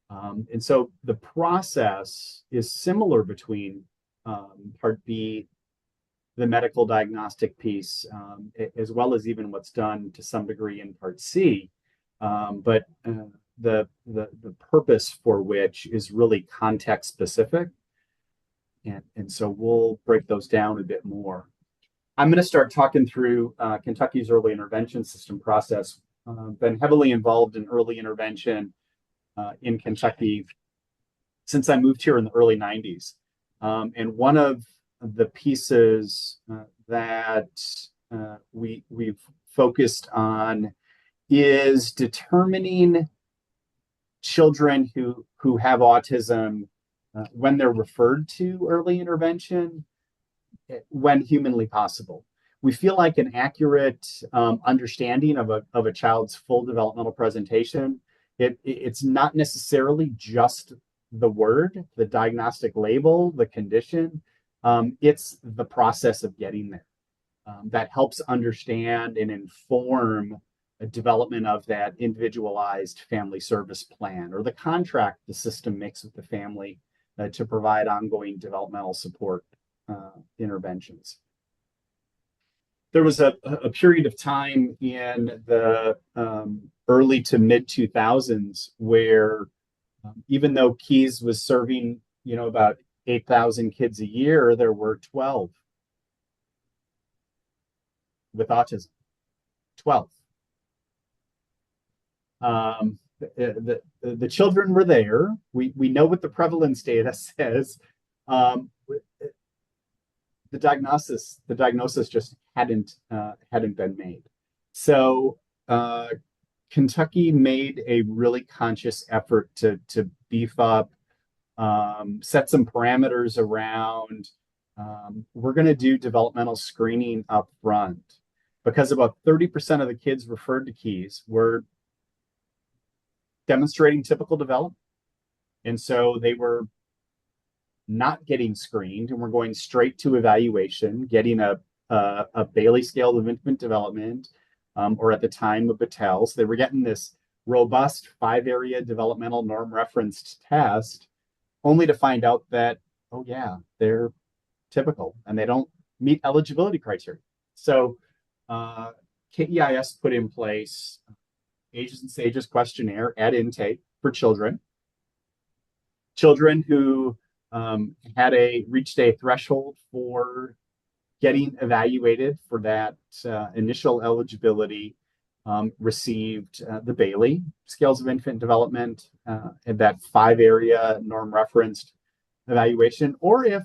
And so the process is similar between Part B, the medical diagnostic piece, as well as even what's done to some degree in Part C. But the purpose for which is really context specific. And so we'll break those down a bit more. I'm going to start talking through Kentucky's early intervention system process. Been heavily involved in early intervention in Kentucky since I moved here in the early 90s. And one of the pieces that we've focused on is determining children who have autism when they're referred to early intervention when humanly possible. We feel like an accurate understanding of a child's full developmental presentation, it's not necessarily just the word, the diagnostic label, the condition. It's the process of getting there that helps understand and inform a development of that individualized family service plan or the contract the system makes with the family to provide ongoing developmental support interventions. There was a period of time in the early to mid 2000s where even though Keys was serving, about 8,000 kids a year, there were 12 with autism. 12. The children were there. We know what the prevalence data says. The diagnosis just hadn't been made. So Kentucky made a really conscious effort to beef up, set some parameters around. We're going to do developmental screening up front because about 30% of the kids referred to Keys were demonstrating typical development. And so they were not getting screened and we're going straight to evaluation, getting a Bailey scale of infant development, or at the time of Battelle. So they were getting this robust 5-area developmental norm referenced test, only to find out that, oh yeah, they're typical and they don't meet eligibility criteria. So KEIS put in place Ages and Stages questionnaire at intake for children who had reached a threshold for getting evaluated for that initial eligibility, received the Bailey scales of infant development and that 5-area norm referenced evaluation, or if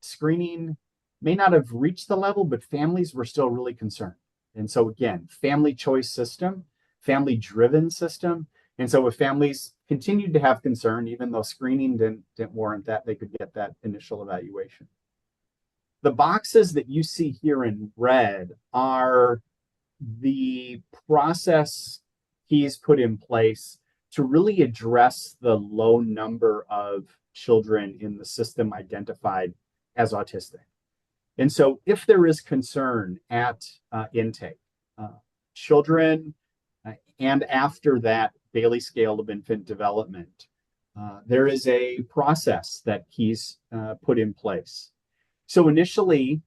screening may not have reached the level, but families were still really concerned. And so again, family choice system, family driven system. And so if families continued to have concern, even though screening didn't warrant that, they could get that initial evaluation. The boxes that you see here in red are the process he's put in place to really address the low number of children in the system identified as autistic. And so if there is concern at intake, children and after that Bailey scale of infant development, there is a process that he's put in place. So initially,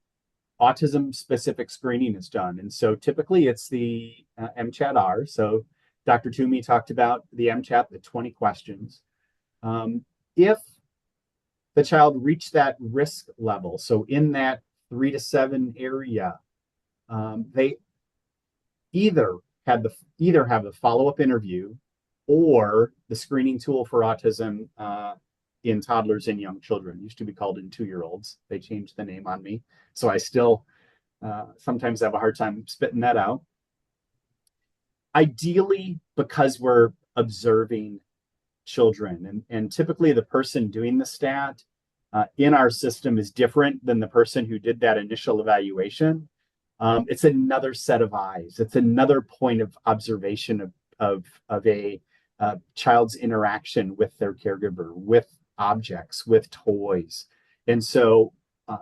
autism-specific screening is done. And so typically it's the MCHAT-R. So Dr. Toomey talked about the MCHAT, the 20 questions. If the child reached that risk level, so in that 3 to 7 area, they either have the follow-up interview or the screening tool for autism in toddlers and young children. It used to be called in 2-year-olds. They changed the name on me. So I still sometimes have a hard time spitting that out. Ideally, because we're observing children, and typically the person doing the stat in our system is different than the person who did that initial evaluation. It's another set of eyes. It's another point of observation of a child's interaction with their caregiver, with objects, with toys. And so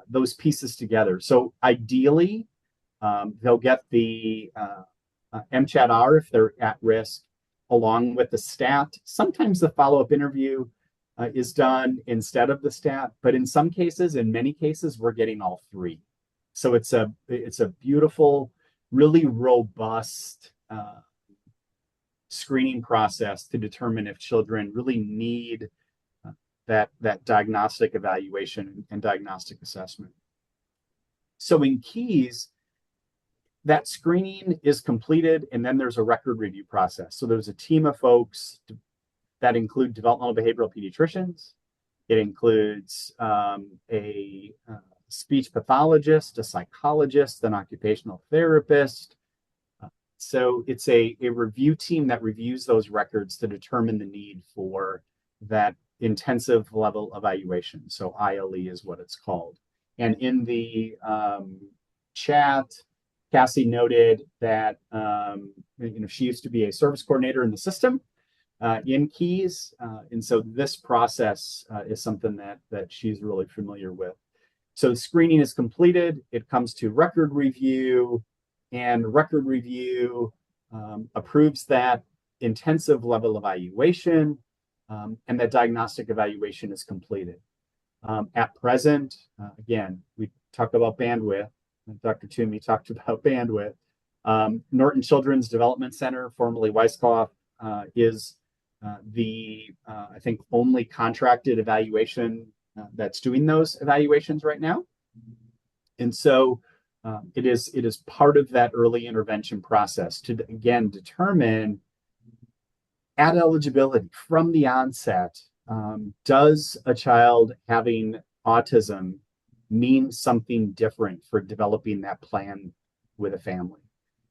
those pieces together. So ideally, they'll get the MCHAT-R if they're at risk, along with the stat. Sometimes the follow-up interview is done instead of the stat, but in some cases, in many cases, we're getting all three. So it's a beautiful, really robust screening process to determine if children really need that diagnostic evaluation and diagnostic assessment. So in Keys, that screening is completed, and then there's a record review process. So there's a team of folks that include developmental behavioral pediatricians, It includes a speech pathologist, a psychologist, an occupational therapist. So it's a review team that reviews those records to determine the need for that intensive level evaluation. So ILE is what it's called. And in the chat, Cassie noted that she used to be a service coordinator in the system in Keys, and so this process is something that she's really familiar with. So the screening is completed. It comes to record review, and record review approves that intensive level evaluation, and that diagnostic evaluation is completed. At present, again, we talked about bandwidth. Dr. Toomey talked about bandwidth. Norton Children's Development Center, formerly Weisskopf, is I think, only contracted evaluation that's doing those evaluations right now. And so it is part of that early intervention process to, again, determine at eligibility from the onset, does a child having autism mean something different for developing that plan with a family?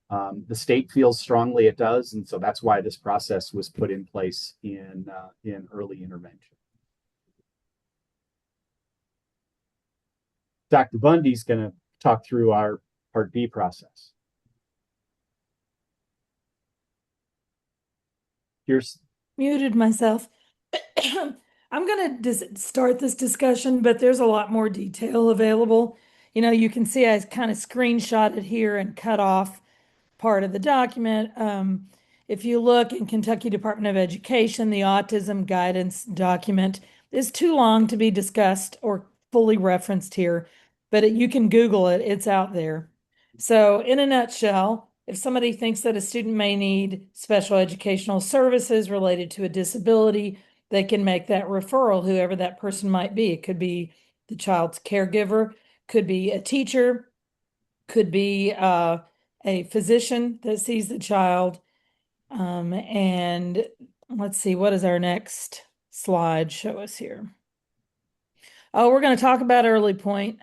The state feels strongly it does, and so that's why this process was put in place in early intervention. Dr. Bundy's going to talk through our Part B process. Here's Muted myself. I'm going to start this discussion, but there's a lot more detail available. You can see I kind of screenshot it here and cut off part of the document. If you look in Kentucky Department of Education, the autism guidance document is too long to be discussed or fully referenced here, but you can Google it, it's out there. So in a nutshell, if somebody thinks that a student may need special educational services related to a disability, they can make that referral, whoever that person might be. It could be the child's caregiver, could be a teacher, could be a physician that sees the child. And let's see, what does our next slide show us here? Oh, we're going to talk about Early Point.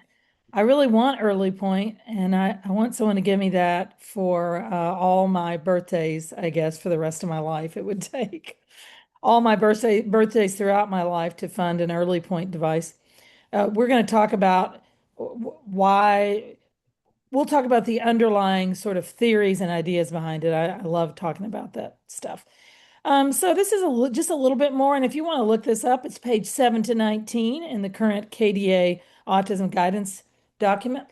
I really want Early Point, and I want someone to give me that for all my birthdays, I guess, for the rest of my life. It would take all my birthdays throughout my life to fund an Early Point device. We're going to talk about why. We'll talk about the underlying sort of theories and ideas behind it. I love talking about that stuff. So this is just a little bit more, and if you want to look this up, it's page 7 to 19 in the current KDA autism guidance document.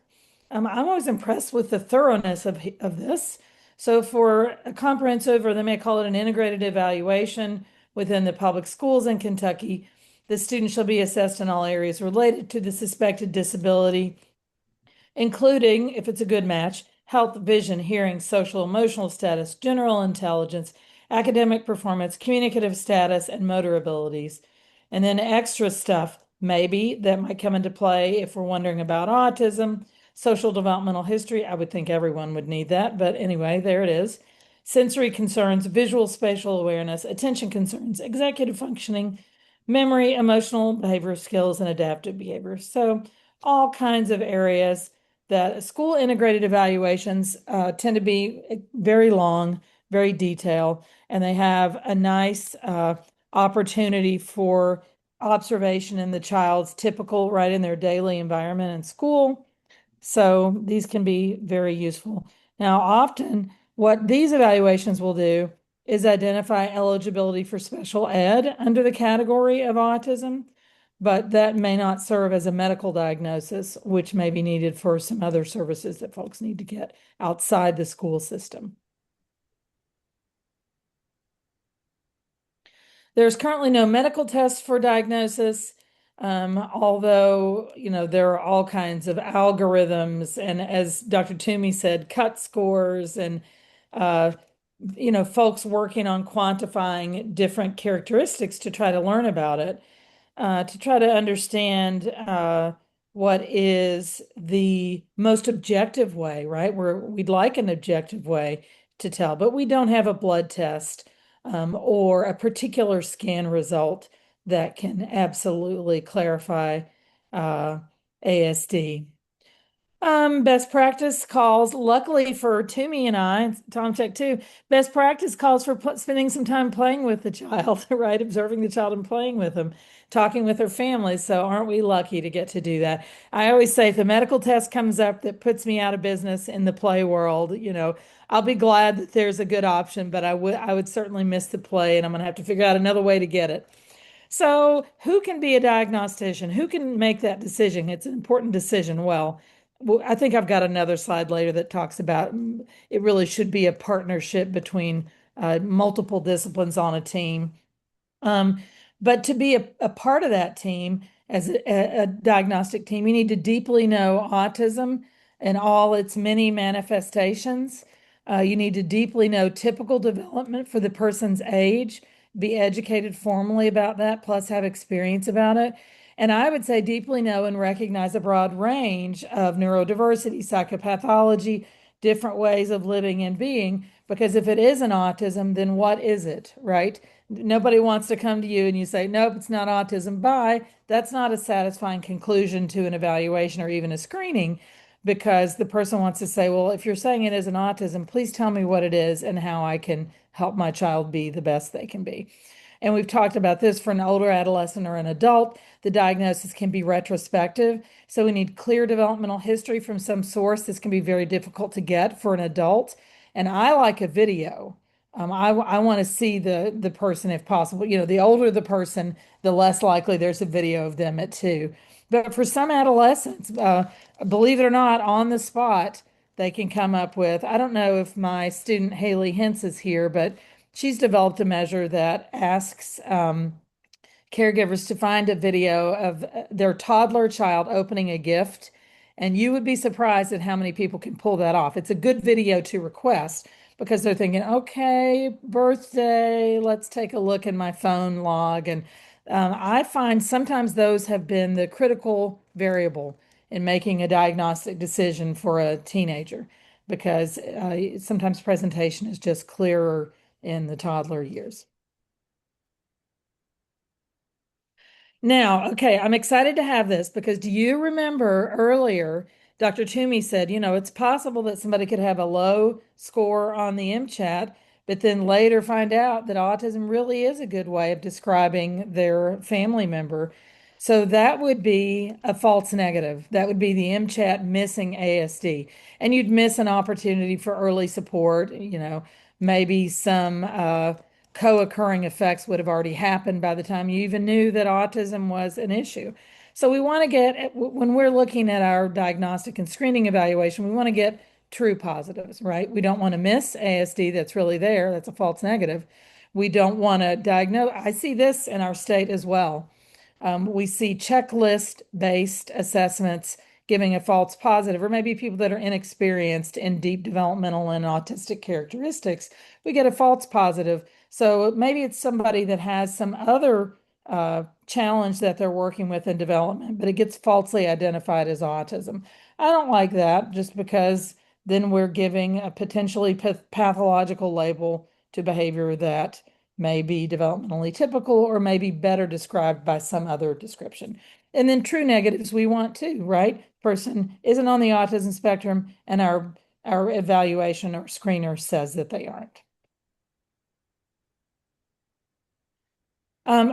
I'm always impressed with the thoroughness of this. So for a comprehensive, or they may call it an integrated evaluation within the public schools in Kentucky, the student shall be assessed in all areas related to the suspected disability, including, if it's a good match, health, vision, hearing, social, emotional status, general intelligence, academic performance, communicative status, and motor abilities. And then extra stuff, maybe, that might come into play if we're wondering about autism, social developmental history. I would think everyone would need that, but anyway, there it is. Sensory concerns, visual spatial awareness, attention concerns, executive functioning, memory, emotional behavior skills, and adaptive behavior. So all kinds of areas that school integrated evaluations tend to be very long, very detailed, and they have a nice opportunity for observation in the child's typical, right, in their daily environment in school. So these can be very useful. Now, often what these evaluations will do is identify eligibility for special ed under the category of autism, but that may not serve as a medical diagnosis, which may be needed for some other services that folks need to get outside the school system. There's currently no medical test for diagnosis, although, there are all kinds of algorithms, and as Dr. Toomey said, cut scores and, folks working on quantifying different characteristics to try to learn about it. To try to understand what is the most objective way, right? We'd like an objective way to tell, but we don't have a blood test or a particular scan result that can absolutely clarify ASD. Best practice calls, luckily for Toomey and I, Tom Check too, best practice calls for spending some time playing with the child, right? Observing the child and playing with them, talking with their families. So aren't we lucky to get to do that? I always say if the medical test comes up that puts me out of business in the play world, I'll be glad that there's a good option, but I would certainly miss the play and I'm gonna have to figure out another way to get it. So, who can be a diagnostician? Who can make that decision? It's an important decision. Well, I think I've got another slide later that talks about it really should be a partnership between multiple disciplines on a team. Um, but to be a part of that team as a diagnostic team, you need to deeply know autism and all its many manifestations. You need to deeply know typical development for the person's age, be educated formally about that, plus have experience about it. And I would say deeply know and recognize a broad range of neurodiversity, psychopathology, different ways of living and being. Because if it is an autism, then what is it, right? Nobody wants to come to you and you say, nope, it's not autism. Bye. That's not a satisfying conclusion to an evaluation or even a screening because the person wants to say, well, if you're saying it is an autism, please tell me what it is and how I can help my child be the best they can be. And we've talked about this for an older adolescent or an adult. The diagnosis can be retrospective. So we need clear developmental history from some source. This can be very difficult to get for an adult. And I like a video. I want to see the person if possible. The older the person, the less likely there's a video of them at 2. But for some adolescents, believe it or not, on the spot, they can come up with, I don't know if my student Haley Hintz is here, but she's developed a measure that asks caregivers to find a video of their toddler child opening a gift. And you would be surprised at how many people can pull that off. It's a good video to request because they're thinking, okay, birthday, let's take a look in my phone log. And I find sometimes those have been the critical variable in making a diagnostic decision for a teenager because sometimes presentation is just clearer in the toddler years. Now, okay, I'm excited to have this because do you remember earlier, Dr. Toomey said, it's possible that somebody could have a low score on the MChat, but then later find out that autism really is a good way of describing their family member. So that would be a false negative. That would be the MChat missing ASD. And you'd miss an opportunity for early support, maybe some co-occurring effects would have already happened by the time you even knew that autism was an issue. So we want to get, when we're looking at our diagnostic and screening evaluation, we want to get true positives, right? We don't want to miss ASD that's really there. That's a false negative. We don't want to diagnose. I see this in our state as well. We see checklist-based assessments giving a false positive, or maybe people that are inexperienced in deep developmental and autistic characteristics, we get a false positive. So maybe it's somebody that has some other challenge that they're working with in development, but it gets falsely identified as autism. I don't like that just because then we're giving a potentially pathological label to behavior that may be developmentally typical or may be better described by some other description. And then true negatives we want too, right? Person isn't on the autism spectrum and our evaluation or screener says that they aren't. And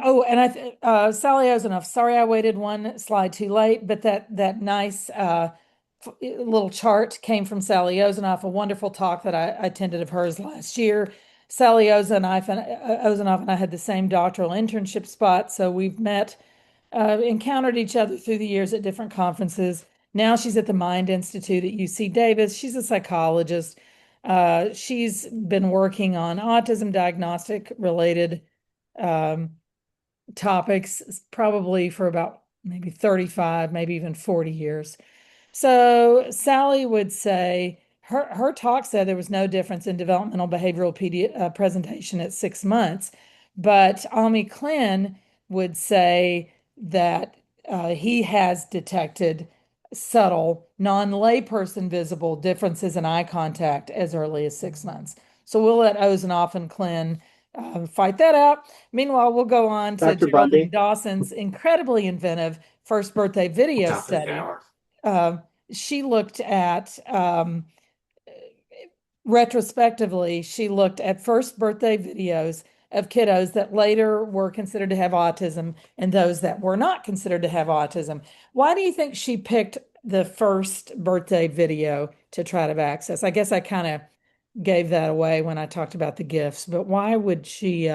Sally Ozenoff, sorry I waited one slide too late, but that nice little chart came from Sally Ozenoff, a wonderful talk that I attended of hers last year. Sally Ozenoff and I had the same doctoral internship spot, so we've encountered each other through the years at different conferences. Now she's at the Mind Institute at UC Davis. She's a psychologist. She's been working on autism diagnostic related topics probably for about maybe 35, maybe even 40 years. So Sally would say her talk said there was no difference in developmental behavioral presentation at 6 months, but Ami Klin would say that he has detected subtle, non-layperson visible differences in eye contact as early as 6 months. So we'll let Ozenoff and Klin fight that out. Meanwhile, we'll go on to Dr. Geraldine Bundy. Dawson's incredibly inventive first birthday video Top of the study. hour. She looked at retrospectively, she looked at first birthday videos of kiddos that later were considered to have autism and those that were not considered to have autism. Why do you think she picked the first birthday video to try to access? I guess I kind of gave that away when I talked about the gifts, but why would she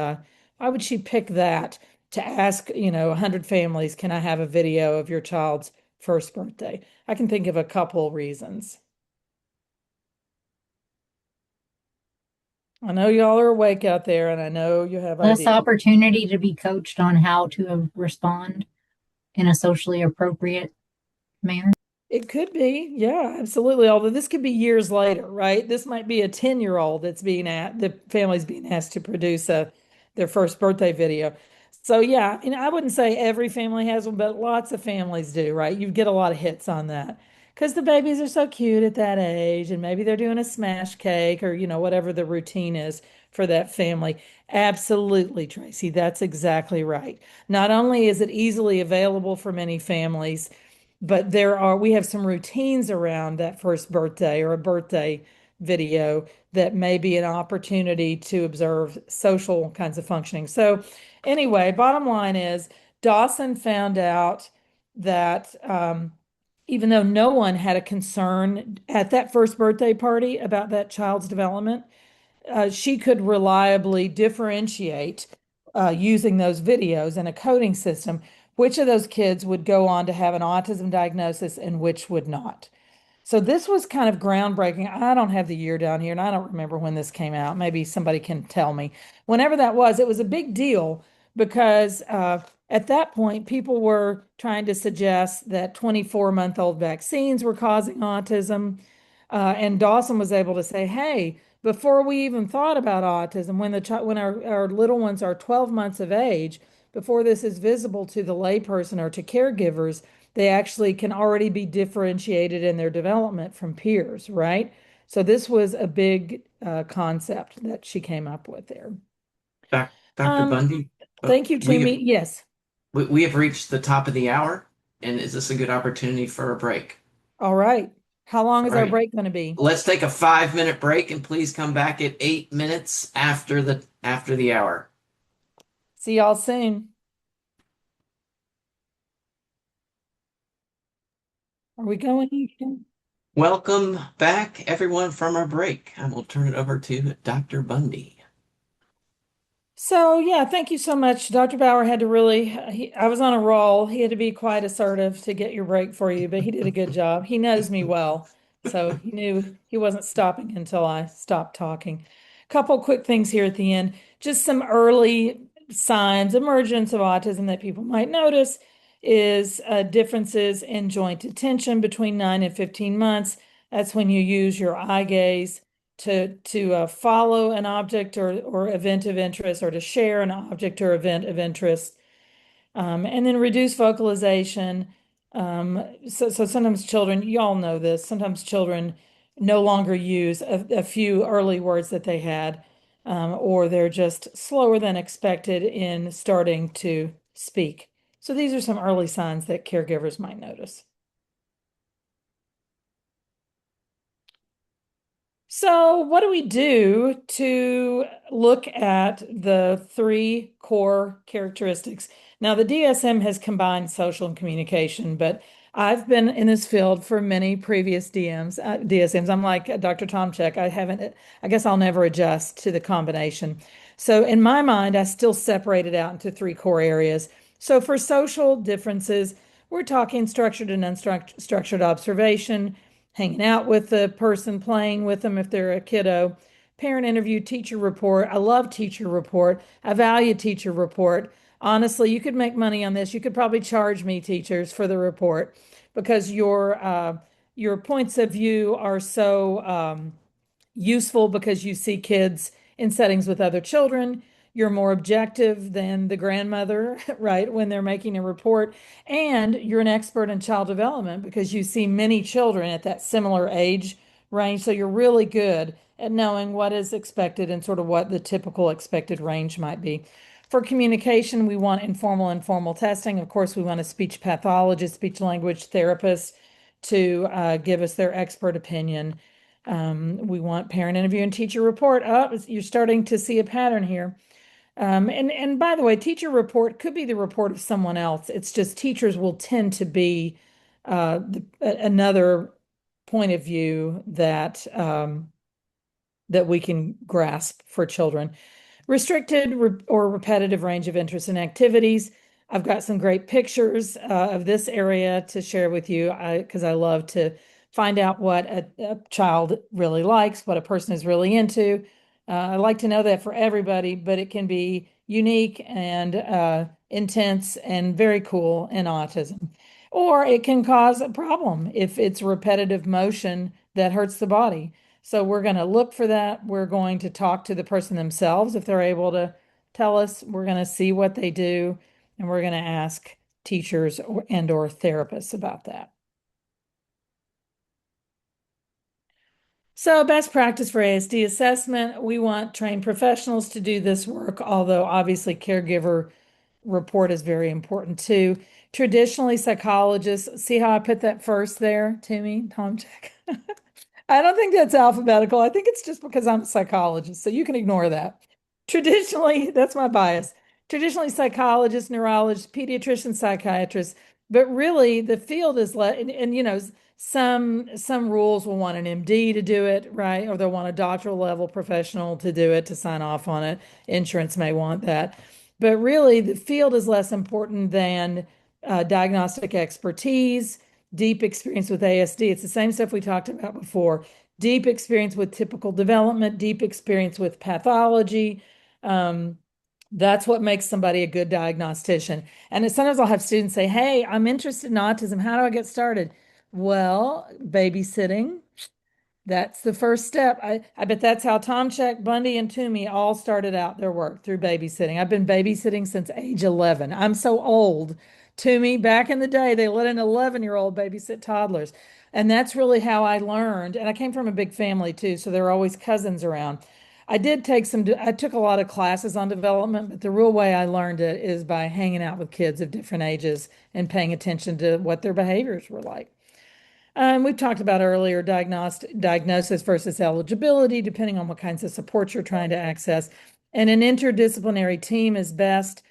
pick that to ask, 100 families, can I have a video of your child's first birthday? I can think of a couple reasons. I know y'all are awake out there and I know you have Less ideas. opportunity to be coached on how to respond in a socially appropriate manner. It could be, yeah, absolutely. Although this could be years later, right? This might be a 10-year-old that's the family's being asked to produce their first birthday video. So yeah, I wouldn't say every family has one, but lots of families do, right? You get a lot of hits on that because the babies are so cute at that age, and maybe they're doing a smash cake or, whatever the routine is for that family. Absolutely, Tracy, that's exactly right. Not only is it easily available for many families, but we have some routines around that first birthday or a birthday video that may be an opportunity to observe social kinds of functioning. So anyway, bottom line is Dawson found out that even though no one had a concern at that first birthday party about that child's development, she could reliably differentiate using those videos and a coding system which of those kids would go on to have an autism diagnosis and which would not. So this was kind of groundbreaking. I don't have the year down here and I don't remember when this came out. Maybe somebody can tell me. Whenever that was, it was a big deal because at that point, people were trying to suggest that 24-month-old vaccines were causing autism. And Dawson was able to say, hey, before we even thought about autism, when our little ones are 12 months of age, before this is visible to the layperson or to caregivers, they actually can already be differentiated in their development from peers, right? So this was a big concept that she came up with there. Dr. Um, Bundy, Thank you, Toomey. Yes. we have reached the top of the hour, and is this a good opportunity for a break? All right. How long is All our right. break going to be? Let's take a 5-minute break and please come back at 8 minutes after the hour. See y'all soon. Are we going? Welcome back, everyone, from our break. I will turn it over to Dr. Bundy. So yeah, thank you so much. Dr. Bauer had to I was on a roll. He had to be quite assertive to get your break for you, but he did a good job. He knows me well, so he knew he wasn't stopping until I stopped talking. Couple quick things here at the end. Just some early signs, emergence of autism that people might notice is differences in joint attention between 9 and 15 months. That's when you use your eye gaze to follow an object or event of interest or to share an object or event of interest. And then reduce vocalization. So sometimes children, you all know this, sometimes children no longer use a few early words that they had, or they're just slower than expected in starting to speak. So these are some early signs that caregivers might notice. So, what do we do to look at the three core characteristics? Now, the DSM has combined social and communication, but I've been in this field for many previous DSMs. I'm like Dr. Tomczyk. I guess I'll never adjust to the combination. So, in my mind, I still separate it out into three core areas. So, for social differences, we're talking structured and unstructured observation, hanging out with the person, playing with them if they're a kiddo, parent interview, teacher report. I love teacher report. I value teacher report. Honestly, you could make money on this. You could probably charge me, teachers, for the report because your points of view are so useful because you see kids in settings with other children. You're more objective than the grandmother, right, when they're making a report. And you're an expert in child development because you see many children at that similar age range. So you're really good and knowing what is expected and sort of what the typical expected range might be. For communication, we want informal and formal testing. Of course, we want a speech pathologist, speech language therapist to give us their expert opinion. We want parent interview and teacher report. Oh, you're starting to see a pattern here. And by the way, teacher report could be the report of someone else. It's just teachers will tend to be another point of view that that we can grasp for children. Restricted or repetitive range of interests and activities. I've got some great pictures of this area to share with you because I love to find out what a child really likes, what a person is really into. I like to know that for everybody, but it can be unique and intense and very cool in autism. Or it can cause a problem if it's repetitive motion that hurts the body. So we're going to look for that. We're going to talk to the person themselves if they're able to tell us. We're going to see what they do, and we're going to ask teachers and/or therapists about that. So best practice for ASD assessment, we want trained professionals to do this work, although obviously caregiver report is very important too. Traditionally, psychologists, see how I put that first there, Timmy, Tom check. I don't think that's alphabetical. I think it's just because I'm a psychologist, so you can ignore that. Traditionally, that's my bias. Traditionally, psychologists, neurologists, pediatricians, psychiatrists, but really the field is and you know, some rules will want an MD to do it, right? Or they'll want a doctoral level professional to do it, to sign off on it. Insurance may want that. But really, the field is less important than diagnostic expertise, deep experience with ASD. It's the same stuff we talked about before. Deep experience with typical development, deep experience with pathology. That's what makes somebody a good diagnostician. And sometimes I'll have students say, "Hey, I'm interested in autism. How do I get started?" Well, babysitting, that's the first step. I bet that's how Tom Check, Bundy, and Toomey all started out their work through babysitting. I've been babysitting since age 11. I'm so old. Toomey, back in the day, they let an 11-year-old babysit toddlers. And that's really how I learned. And I came from a big family too, so there were always cousins around. I took a lot of classes on development, but the real way I learned it is by hanging out with kids of different ages and paying attention to what their behaviors were like. We've talked about earlier diagnosis versus eligibility, depending on what kinds of support you're trying to access. And an interdisciplinary team is best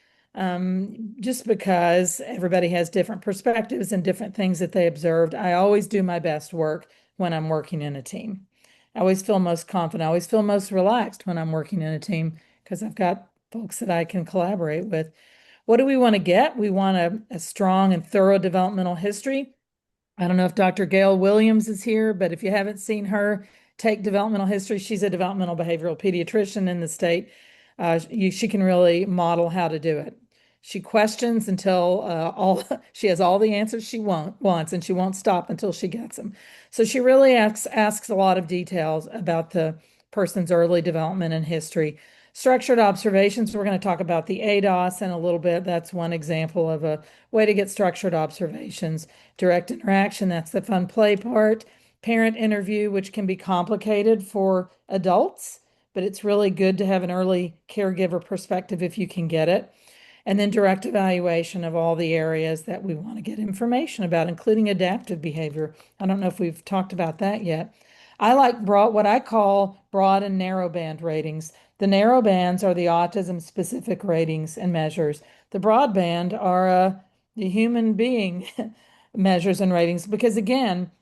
just because everybody has different perspectives and different things that they observed. I always do my best work when I'm working in a team. I always feel most confident. I always feel most relaxed when I'm working in a team because I've got folks that I can collaborate with. What do we want to get? We want a strong and thorough developmental history. I don't know if Dr. Gail Williams is here, but if you haven't seen her take developmental history, she's a developmental behavioral pediatrician in the state. She can really model how to do it. She questions until she has all the answers she wants, and she won't stop until she gets them. So she really asks a lot of details about the person's early development and history. Structured observations, we're going to talk about the ADOS in a little bit. That's one example of a way to get structured observations. Direct interaction, that's the fun play part. Parent interview, which can be complicated for adults, but it's really good to have an early caregiver perspective if you can get it. And then direct evaluation of all the areas that we want to get information about, including adaptive behavior. I don't know if we've talked about that yet. I like what I call broad and narrow band ratings. The narrow bands are the autism specific ratings and measures. The broad band are the human being measures and ratings because again,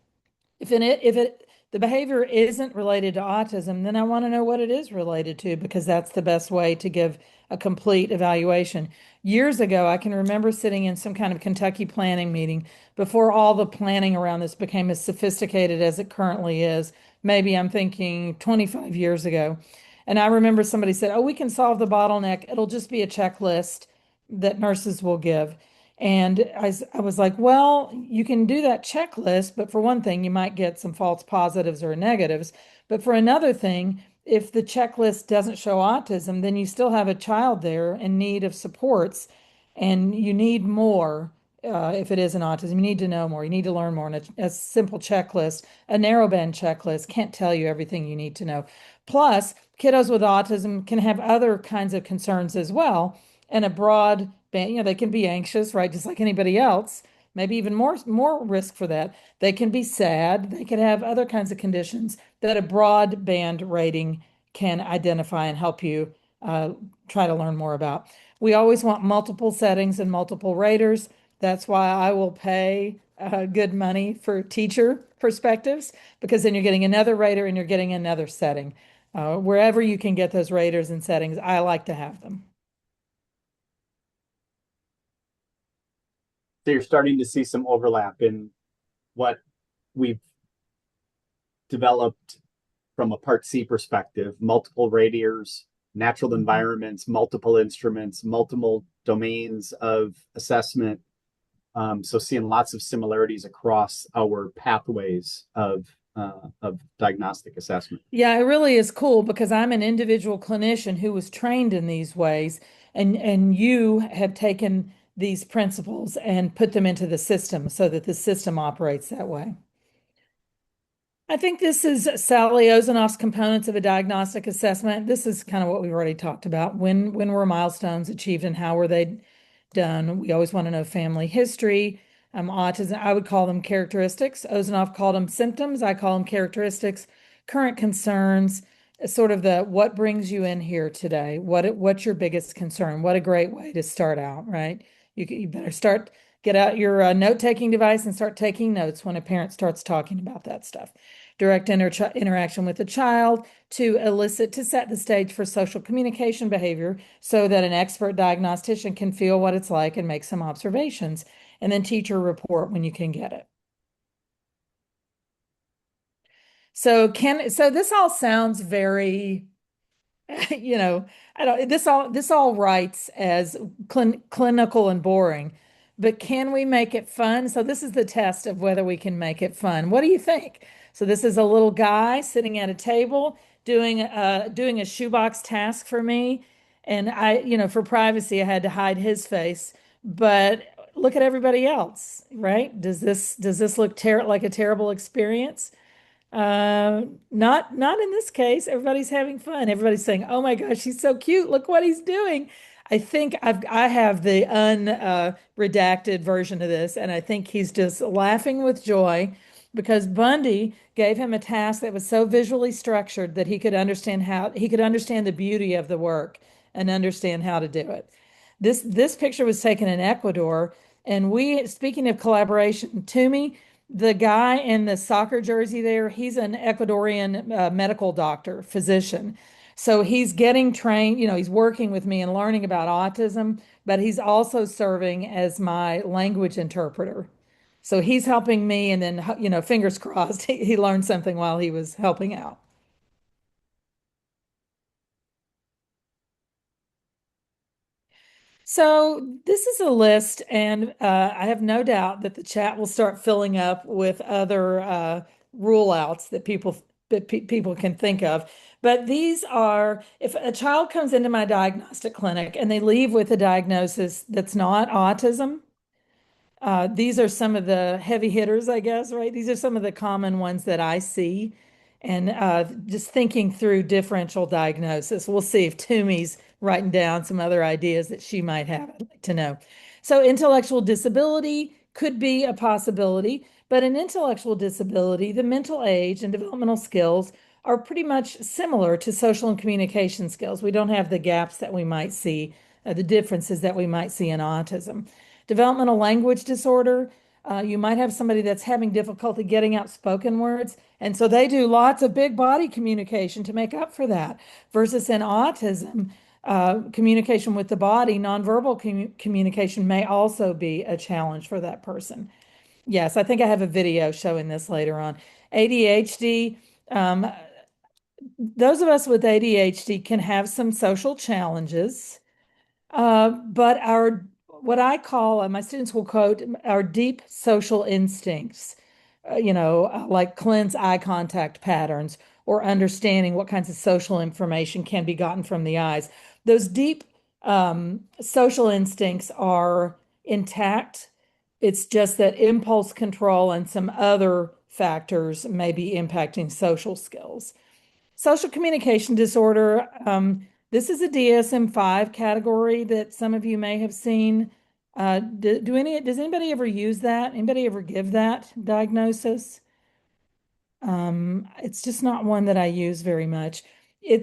if the behavior isn't related to autism, then I want to know what it is related to because that's the best way to give a complete evaluation. Years ago, I can remember sitting in some kind of Kentucky planning meeting before all the planning around this became as sophisticated as it currently is. Maybe I'm thinking 25 years ago. And I remember somebody said, "Oh, we can solve the bottleneck. It'll just be a checklist that nurses will give." And I was like, well, you can do that checklist, but for one thing, you might get some false positives or negatives. But for another thing, if the checklist doesn't show autism, then you still have a child there in need of supports and you need more if it is an autism. You need to know more. You need to learn more. And a simple checklist, a narrowband checklist, can't tell you everything you need to know. Plus, kiddos with autism can have other kinds of concerns as well. And a broad band, they can be anxious, right? Just like anybody else, maybe even more risk for that. They can be sad. They can have other kinds of conditions that a broad band rating can identify and help you uh, try to learn more about. We always want multiple settings and multiple raters. That's why I will pay good money for teacher perspectives, because then you're getting another rater and you're getting another setting. Wherever you can get those raters and settings, I like to have them. So you're starting to see some overlap in what we've developed from a Part C perspective, multiple radiators, natural environments, multiple instruments, multiple domains of assessment. So seeing lots of similarities across our pathways of diagnostic assessment. Yeah, it really is cool because I'm an individual clinician who was trained in these ways, and you have taken these principles and put them into the system so that the system operates that way. I think this is Sally Ozanoff's components of a diagnostic assessment. This is kind of what we've already talked about. When were milestones achieved and how were they done? We always want to know family history. Autism, I would call them characteristics. Ozanoff called them symptoms. I call them characteristics. Current concerns, sort of the what brings you in here today? What's your biggest concern? What a great way to start out, right? You better get out your note-taking device and start taking notes when a parent starts talking about that stuff. Direct interaction with the child to set the stage for social communication behavior so that an expert diagnostician can feel what it's like and make some observations, and then teacher report when you can get it. So this all sounds very I don't, this all writes as clinical and boring, but can we make it fun? So this is the test of whether we can make it fun. What do you think? So this is a little guy sitting at a table doing a shoebox task for me. And for privacy, I had to hide his face, but look at everybody else, right? Does this look like a terrible experience? Not in this case. Everybody's having fun. Everybody's saying, "Oh my gosh, he's so cute. Look what he's doing." I think I have the redacted version of this, and I think he's just laughing with joy because Bundy gave him a task that was so visually structured that he could understand the beauty of the work and understand how to do it. This picture was taken in Ecuador, and speaking of collaboration, Toomey, the guy in the soccer jersey there, he's an Ecuadorian medical doctor, physician. So he's getting trained, he's working with me and learning about autism, but he's also serving as my language interpreter. So he's helping me, and then, fingers crossed, he learned something while he was helping out. So this is a list, and I have no doubt that the chat will start filling up with other rule outs that people can think of. But these are, if a child comes into my diagnostic clinic and they leave with a diagnosis that's not autism, these are some of the heavy hitters, I guess, right? These are some of the common ones that I see. And just thinking through differential diagnosis, we'll see if Toomey's writing down some other ideas that she might have. I'd like to know. So, intellectual disability could be a possibility, but in intellectual disability, the mental age and developmental skills are pretty much similar to social and communication skills. We don't have the gaps that we might see, the differences that we might see in autism. Developmental language disorder, you might have somebody that's having difficulty getting out spoken words. And so they do lots of big body communication to make up for that. Versus in autism, communication with the body, nonverbal communication may also be a challenge for that person. Yes, I think I have a video showing this later on. ADHD, um, those of us with ADHD can have some social challenges. But what I call, my students will quote, our deep social instincts, like cleanse eye contact patterns or understanding what kinds of social information can be gotten from the eyes. Those deep social instincts are intact It's just that impulse control and some other factors may be impacting social skills. Social communication disorder, this is a DSM-5 category that some of you may have seen. Does anybody ever use that? Anybody ever give that diagnosis? It's just not one that I use very much. I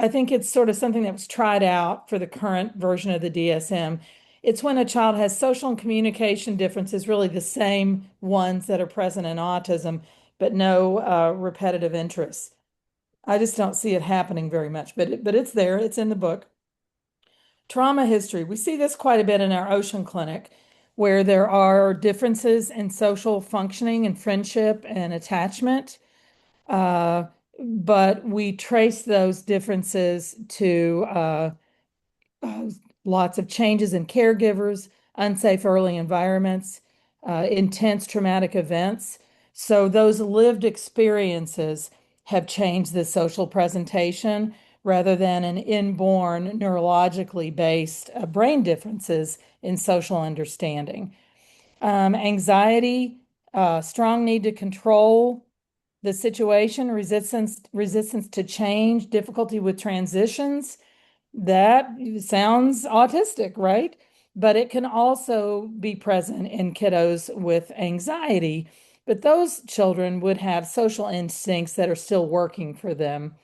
think it's sort of something that was tried out for the current version of the DSM. It's when a child has social and communication differences, really the same ones that are present in autism, but no repetitive interests. I just don't see it happening very much, but it's there. It's in the book. Trauma history. We see this quite a bit in our Ocean Clinic, where there are differences in social functioning and friendship and attachment. Uh, but we trace those differences to uh, lots of changes in caregivers, unsafe early environments, intense traumatic events. So those lived experiences have changed the social presentation rather than an inborn neurologically based brain differences in social understanding. Anxiety, strong need to control the situation, resistance to change, difficulty with transitions. That sounds autistic, right? But it can also be present in kiddos with anxiety. But those children would have social instincts that are still working for them.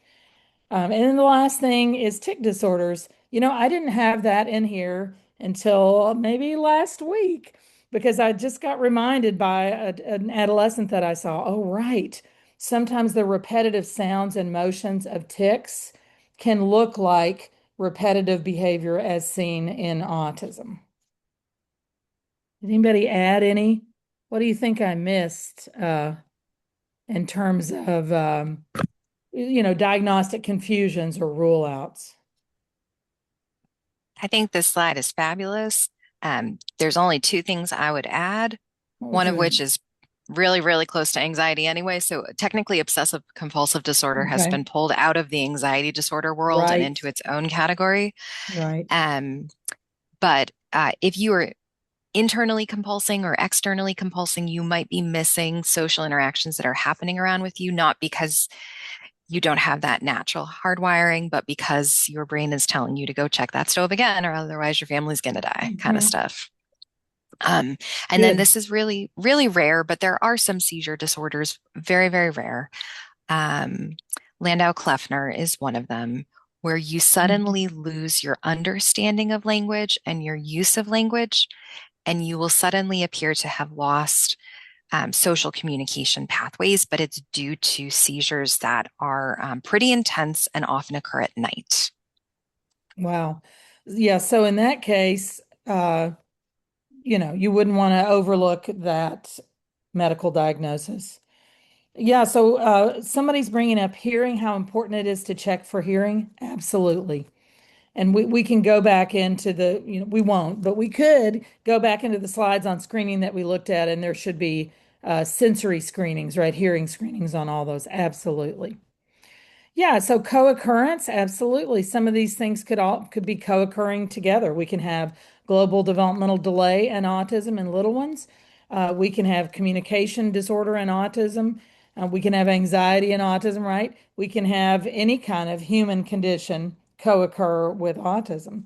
And then the last thing is tic disorders. I didn't have that in here until maybe last week because I just got reminded by an adolescent that I saw. Oh, right. Sometimes the repetitive sounds and motions of tics can look like repetitive behavior as seen in autism. Did anybody add any? What do you think I missed in terms of diagnostic confusions or rule outs? I think this slide is fabulous. There's only two things I would add, Oh, one of which good. is really, really close to anxiety anyway. So technically, obsessive compulsive disorder has Okay. been pulled out of the anxiety disorder world and Right. into its own category. Right. Um, but if you are internally compulsing or externally compulsing, you might be missing social interactions that are happening around with you, not because you don't have that natural hardwiring, but because your brain is telling you to go check that stove again, or otherwise your family's going to die, kind of Mhm. stuff. Um, and then Good. this is really, really rare, but there are some seizure disorders, very, very rare. Um, Landau-Kleffner is one of them, where you Mhm. suddenly lose your understanding of language and your use of language, and you will suddenly appear to have lost social communication pathways, but it's due to seizures that are pretty intense and often occur at night. Wow. Yeah, so in that case, you wouldn't want to overlook that medical diagnosis. Yeah, so somebody's bringing up hearing, how important it is to check for hearing. Absolutely. And we can go back into we won't, but we could go back into the slides on screening that we looked at, and there should be sensory screenings, right? Hearing screenings on all those. Absolutely. Yeah, so co-occurrence, absolutely. Some of these things could be co-occurring together. We can have global developmental delay and autism in little ones. We can have communication disorder and autism. We can have anxiety and autism, right? We can have any kind of human condition co-occur with autism.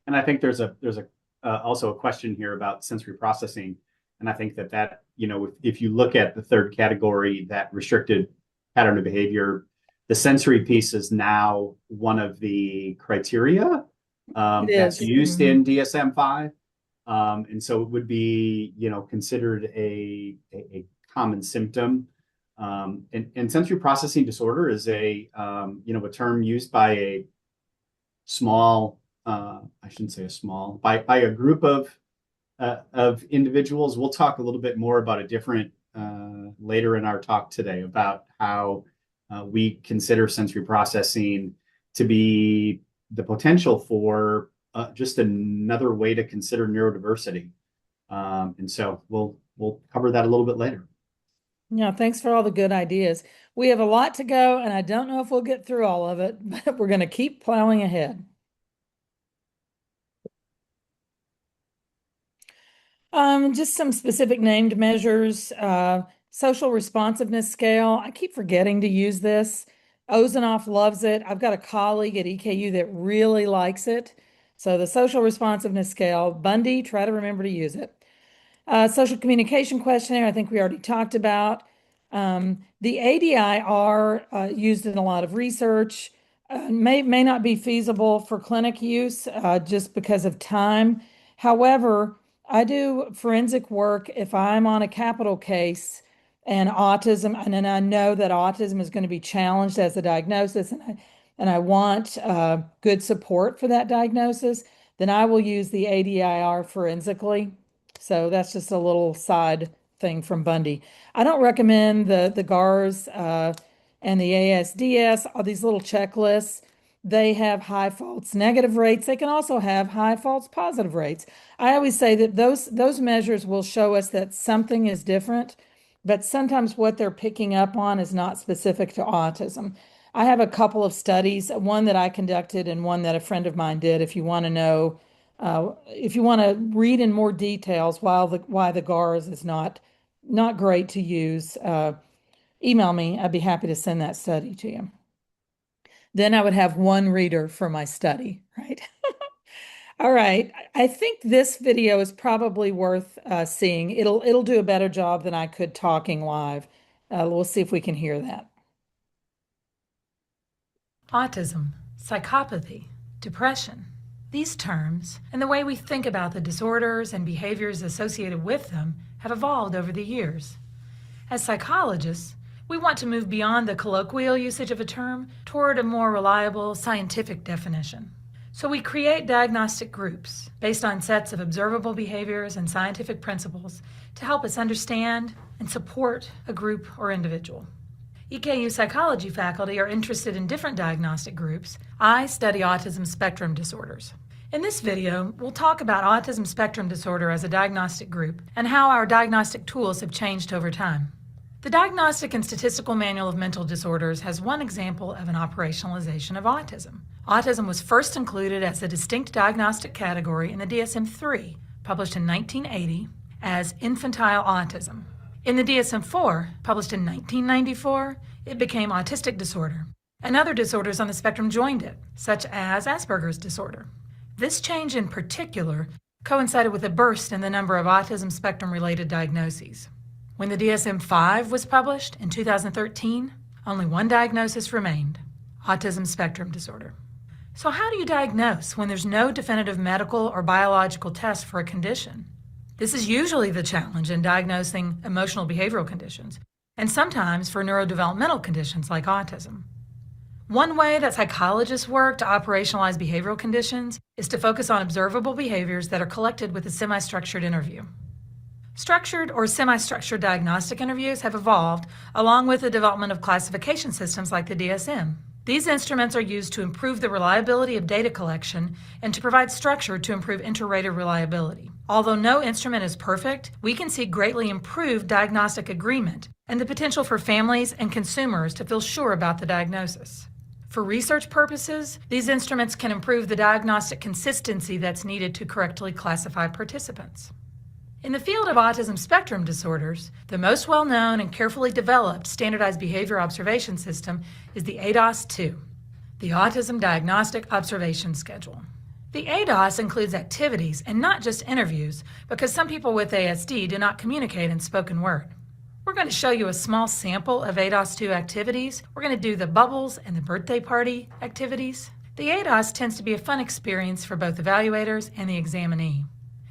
And I think there's a also a question here about sensory processing, and I think that if you look at the third category, that restricted pattern of behavior, the sensory piece is now one of the criteria It that's is. used Mhm. in DSM-5, and so it would be considered a common symptom. And sensory processing disorder is a term used by a small, I shouldn't say a small, by a group of individuals. We'll talk a little bit more about a different later in our talk today about how we consider sensory processing to be the potential for just another way to consider neurodiversity. And so we'll cover that a little bit later. Yeah, thanks for all the good ideas. We have a lot to go, and I don't know if we'll get through all of it, but we're going to keep plowing ahead. Just some specific named measures. Social responsiveness scale. I keep forgetting to use this. Ozanoff loves it. I've got a colleague at EKU that really likes it. So the social responsiveness scale, Bundy, try to remember to use it. Social communication questionnaire, I think we already talked about. The ADIR used in a lot of research may not be feasible for clinic use just because of time. However, I do forensic work if I'm on a capital case and autism, and then I know that autism is going to be challenged as a diagnosis, and I want good support for that diagnosis, then I will use the ADIR forensically. So that's just a little side thing from Bundy. I don't recommend the GARS and the ASDS, all these little checklists. They have high false negative rates. They can also have high false positive rates. I always say that those measures will show us that something is different, but sometimes what they're picking up on is not specific to autism. I have a couple of studies, one that I conducted and one that a friend of mine did, if you want to know if you want to read in more details why the GARS is not great to use, email me. I'd be happy to send that study to you. Then I would have one reader for my study, right? All right. I think this video is probably worth seeing. It'll do a better job than I could talking live. We'll see if we can hear that. Autism, psychopathy, depression. These terms, and the way we think about the disorders and behaviors associated with them, have evolved over the years. As psychologists, we want to move beyond the colloquial usage of a term toward a more reliable scientific definition. So we create diagnostic groups based on sets of observable behaviors and scientific principles to help us understand and support a group or individual. EKU psychology faculty are interested in different diagnostic groups. I study autism spectrum disorders. In this video, we'll talk about autism spectrum disorder as a diagnostic group and how our diagnostic tools have changed over time. The Diagnostic and Statistical Manual of Mental Disorders has one example of an operationalization of autism. Autism was first included as a distinct diagnostic category in the DSM-3, published in 1980, as infantile autism. In the DSM-4, published in 1994, it became autistic disorder, and other disorders on the spectrum joined it, such as Asperger's disorder. This change in particular coincided with a burst in the number of autism spectrum-related diagnoses. When the DSM-5 was published in 2013, only one diagnosis remained: autism spectrum disorder. So how do you diagnose when there's no definitive medical or biological test for a condition? This is usually the challenge in diagnosing emotional behavioral conditions, and sometimes for neurodevelopmental conditions like autism. One way that psychologists work to operationalize behavioral conditions is to focus on observable behaviors that are collected with a semi-structured interview. Structured or semi-structured diagnostic interviews have evolved along with the development of classification systems like the DSM. These instruments are used to improve the reliability of data collection and to provide structure to improve inter-rater reliability. Although no instrument is perfect, we can see greatly improved diagnostic agreement and the potential for families and consumers to feel sure about the diagnosis. For research purposes, these instruments can improve the diagnostic consistency that's needed to correctly classify participants. In the field of autism spectrum disorders, the most well-known and carefully developed standardized behavior observation system is the ADOS-2, the Autism Diagnostic Observation Schedule. The ADOS includes activities and not just interviews, because some people with ASD do not communicate in spoken word. We're going to show you a small sample of ADOS-2 activities. We're going to do the bubbles and the birthday party activities. The ADOS tends to be a fun experience for both evaluators and the examinee.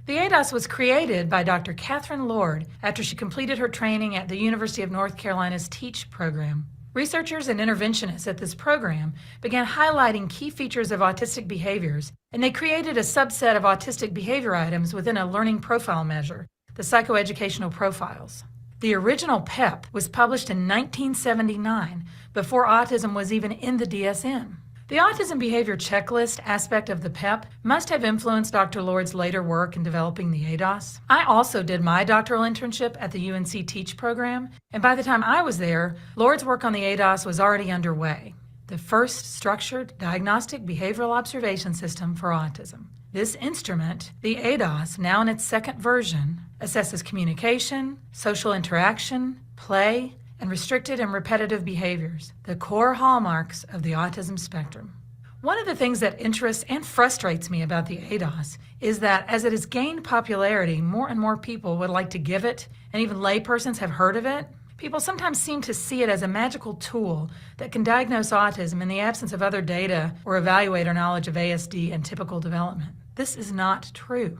The ADOS was created by Dr. Catherine Lord after she completed her training at the University of North Carolina's TEACH program. Researchers and interventionists at this program began highlighting key features of autistic behaviors, and they created a subset of autistic behavior items within a learning profile measure, the psychoeducational profiles. The original PEP was published in 1979, before autism was even in the DSM. The Autism Behavior Checklist aspect of the PEP must have influenced Dr. Lord's later work in developing the ADOS. I also did my doctoral internship at the UNC TEACH program, and by the time I was there, Lord's work on the ADOS was already underway, the first structured diagnostic behavioral observation system for autism. This instrument, the ADOS, now in its second version, assesses communication, social interaction, play, and restricted and repetitive behaviors, the core hallmarks of the autism spectrum. One of the things that interests and frustrates me about the ADOS is that as it has gained popularity, more and more people would like to give it, and even laypersons have heard of it. People sometimes seem to see it as a magical tool that can diagnose autism in the absence of other data or evaluate our knowledge of ASD and typical development. This is not true.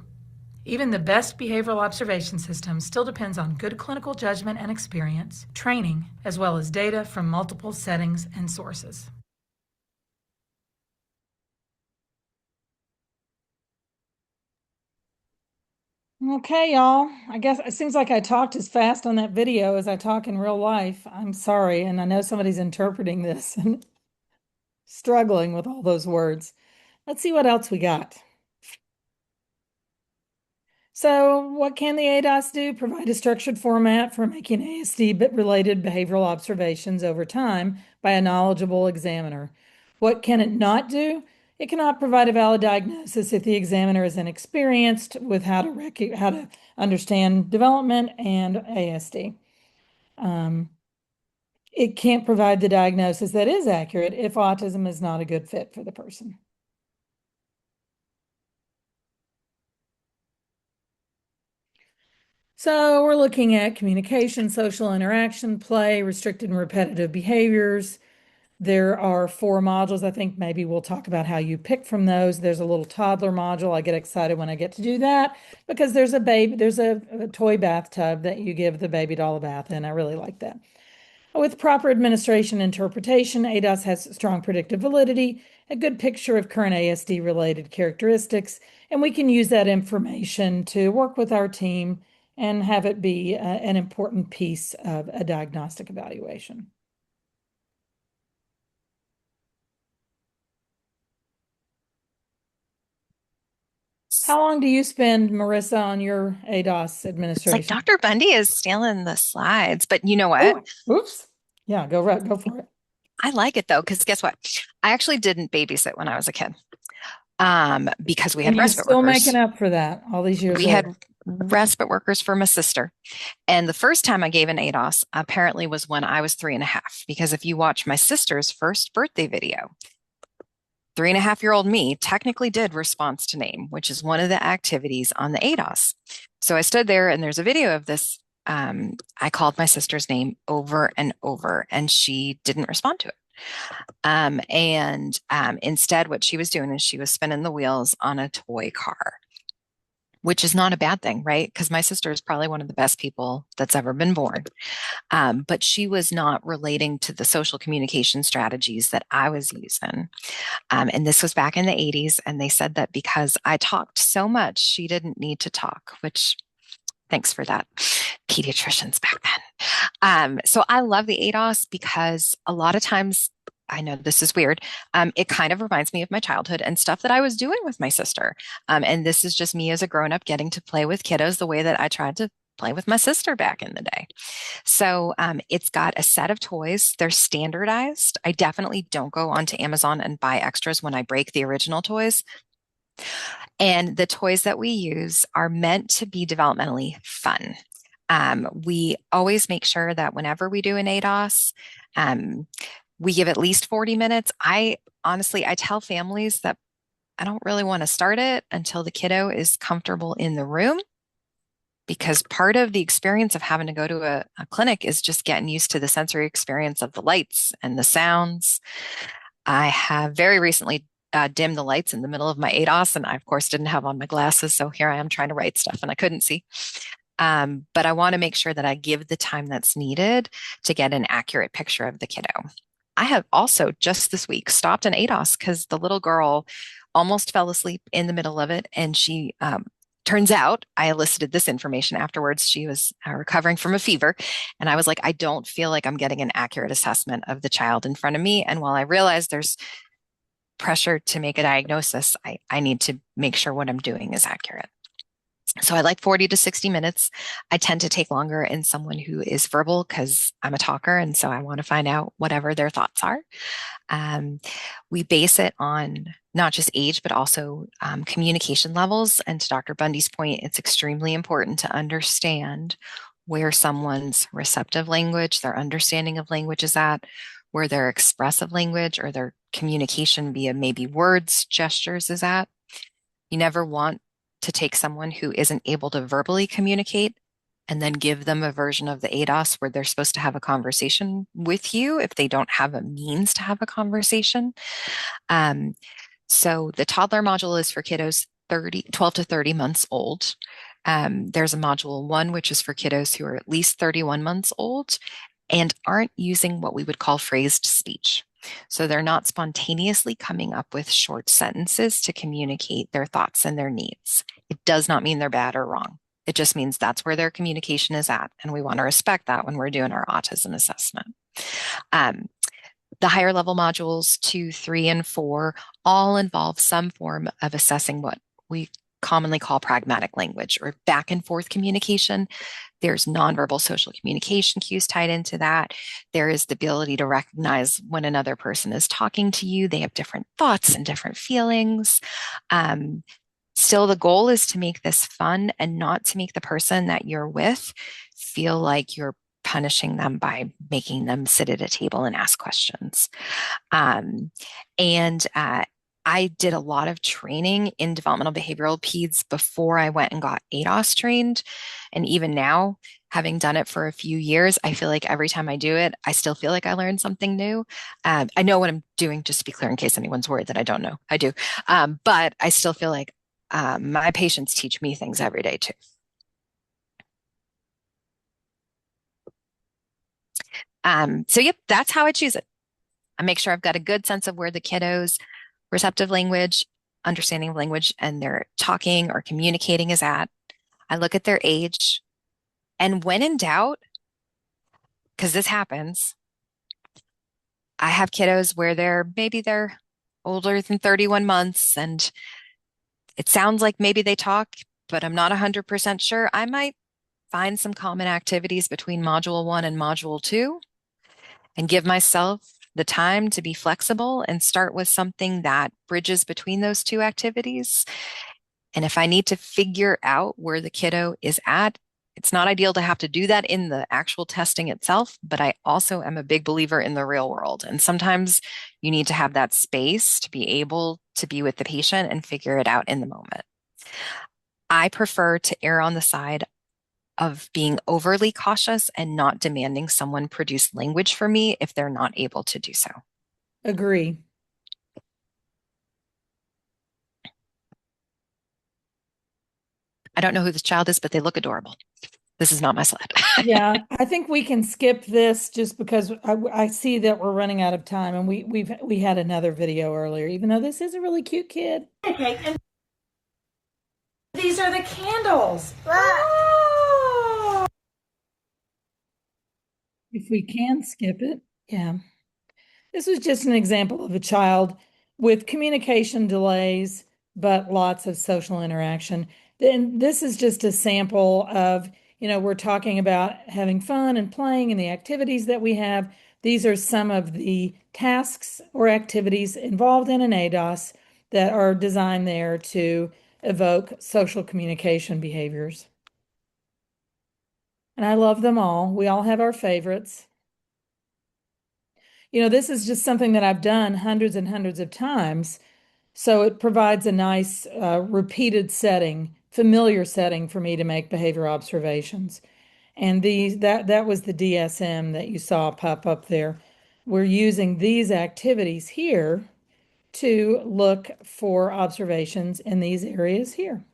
Even the best behavioral observation system still depends on good clinical judgment and experience, training, as well as data from multiple settings and sources. Okay, y'all. I guess it seems like I talked as fast on that video as I talk in real life. I'm sorry, and I know somebody's interpreting this and struggling with all those words. Let's see what else we got. So, what can the ADOS do? Provide a structured format for making ASD-related behavioral observations over time by a knowledgeable examiner. What can it not do? It cannot provide a valid diagnosis if the examiner is inexperienced with how to understand development and ASD. It can't provide the diagnosis that is accurate if autism is not a good fit for the person. So we're looking at communication, social interaction, play, restricted and repetitive behaviors. There are 4 modules. I think maybe we'll talk about how you pick from those. There's a little toddler module. I get excited when I get to do that because there's a toy bathtub that you give the baby doll a bath in. I really like that. With proper administration and interpretation, ADOS has strong predictive validity, a good picture of current ASD-related characteristics, and we can use that information to work with our team and have it be an important piece of a diagnostic evaluation. How long do you spend, Marissa, on your ADOS administration? It's like Dr. Bundy is stealing the slides, but you know what? Oh, oops. Yeah, go for it. I like it though, because guess what? I actually didn't babysit when I was a kid. Because we had And you're respite still workers. making up for that all these years We later. had respite workers for my sister. And the first time I gave an ADOS apparently was when I was 3.5. Because if you watch my sister's first birthday video, 3.5-year-old me technically did response to name, which is one of the activities on the ADOS. So I stood there and there's a video of this. I called my sister's name over and over, and she didn't respond to it. Instead, what she was doing is she was spinning the wheels on a toy car, which is not a bad thing, right? Because my sister is probably one of the best people that's ever been born. But she was not relating to the social communication strategies that I was using. And this was back in the 80s. And they said that because I talked so much, she didn't need to talk, which thanks for that, pediatricians back then. So I love the ADOS because a lot of times, I know this is weird, it kind of reminds me of my childhood and stuff that I was doing with my sister. And this is just me as a grown-up getting to play with kiddos the way that I tried to play with my sister back in the day. So it's got a set of toys. They're standardized. I definitely don't go onto Amazon and buy extras when I break the original toys. And the toys that we use are meant to be developmentally fun. We always make sure that whenever we do an ADOS, we give at least 40 minutes. I tell families that I don't really want to start it until the kiddo is comfortable in the room, because part of the experience of having to go to a clinic is just getting used to the sensory experience of the lights and the sounds. I have very recently dimmed the lights in the middle of my ADOS, and I, of course, didn't have on my glasses. So here I am trying to write stuff and I couldn't see. But I want to make sure that I give the time that's needed to get an accurate picture of the kiddo. I have also just this week stopped an ADOS because the little girl almost fell asleep in the middle of it. And she turns out, I elicited this information afterwards. She was recovering from a fever. And I was like, I don't feel like I'm getting an accurate assessment of the child in front of me. And while I realize there's pressure to make a diagnosis, I need to make sure what I'm doing is accurate. So I like 40 to 60 minutes. I tend to take longer in someone who is verbal because I'm a talker. And so I want to find out whatever their thoughts are. We base it on not just age, but also communication levels. And to Dr. Bundy's point, it's extremely important to understand where someone's receptive language, their understanding of language is at, where their expressive language or their communication via maybe words, gestures is at. You never want to take someone who isn't able to verbally communicate and then give them a version of the ADOS where they're supposed to have a conversation with you if they don't have a means to have a conversation. Um, so the toddler module is for kiddos 12 to 30 months old. There's a module 1, which is for kiddos who are at least 31 months old and aren't using what we would call phrased speech. So they're not spontaneously coming up with short sentences to communicate their thoughts and their needs. It does not mean they're bad or wrong. It just means that's where their communication is at. And we want to respect that when we're doing our autism assessment. The higher level modules 2, 3, and 4 all involve some form of assessing what we commonly call pragmatic language or back and forth communication. There's nonverbal social communication cues tied into that. There is the ability to recognize when another person is talking to you. They have different thoughts and different feelings. Still, the goal is to make this fun and not to make the person that you're with feel like you're punishing them by making them sit at a table and ask questions. I did a lot of training in developmental behavioral peds before I went and got ADOS trained. And even now, having done it for a few years, I feel like every time I do it, I still feel like I learned something new. I know what I'm doing, just to be clear, in case anyone's worried that I don't know. I do. But I still feel like my patients teach me things every day too. So yep, that's how I choose it. I make sure I've got a good sense of where the kiddos' receptive language, understanding of language, and their talking or communicating is at. I look at their age. And when in doubt, because this happens, I have kiddos where they're older than 31 months and it sounds like maybe they talk, but I'm not 100% sure. I might find some common activities between module 1 and module 2 and give myself the time to be flexible and start with something that bridges between those two activities. And if I need to figure out where the kiddo is at, it's not ideal to have to do that in the actual testing itself, but I also am a big believer in the real world. And sometimes you need to have that space to be able to be with the patient and figure it out in the moment. I prefer to err on the side of being overly cautious and not demanding someone produce language for me if they're not able to do so. Agree. I don't know who this child is, but they look adorable. This is not my slide. Yeah, I think we can skip this just because I see that we're running out of time, and we had another video earlier, even though this is a really cute kid. Okay, and these are the candles. Oh! If we can skip it, yeah. This was just an example of a child with communication delays, but lots of social interaction. Then this is just a sample of, we're talking about having fun and playing and the activities that we have. These are some of the tasks or activities involved in an ADOS that are designed there to evoke social communication behaviors. And I love them all. We all have our favorites. This is just something that I've done hundreds and hundreds of times. So it provides a nice repeated setting, familiar setting for me to make behavior observations. And that was the DSM that you saw pop up there. We're using these activities here to look for observations in these areas here.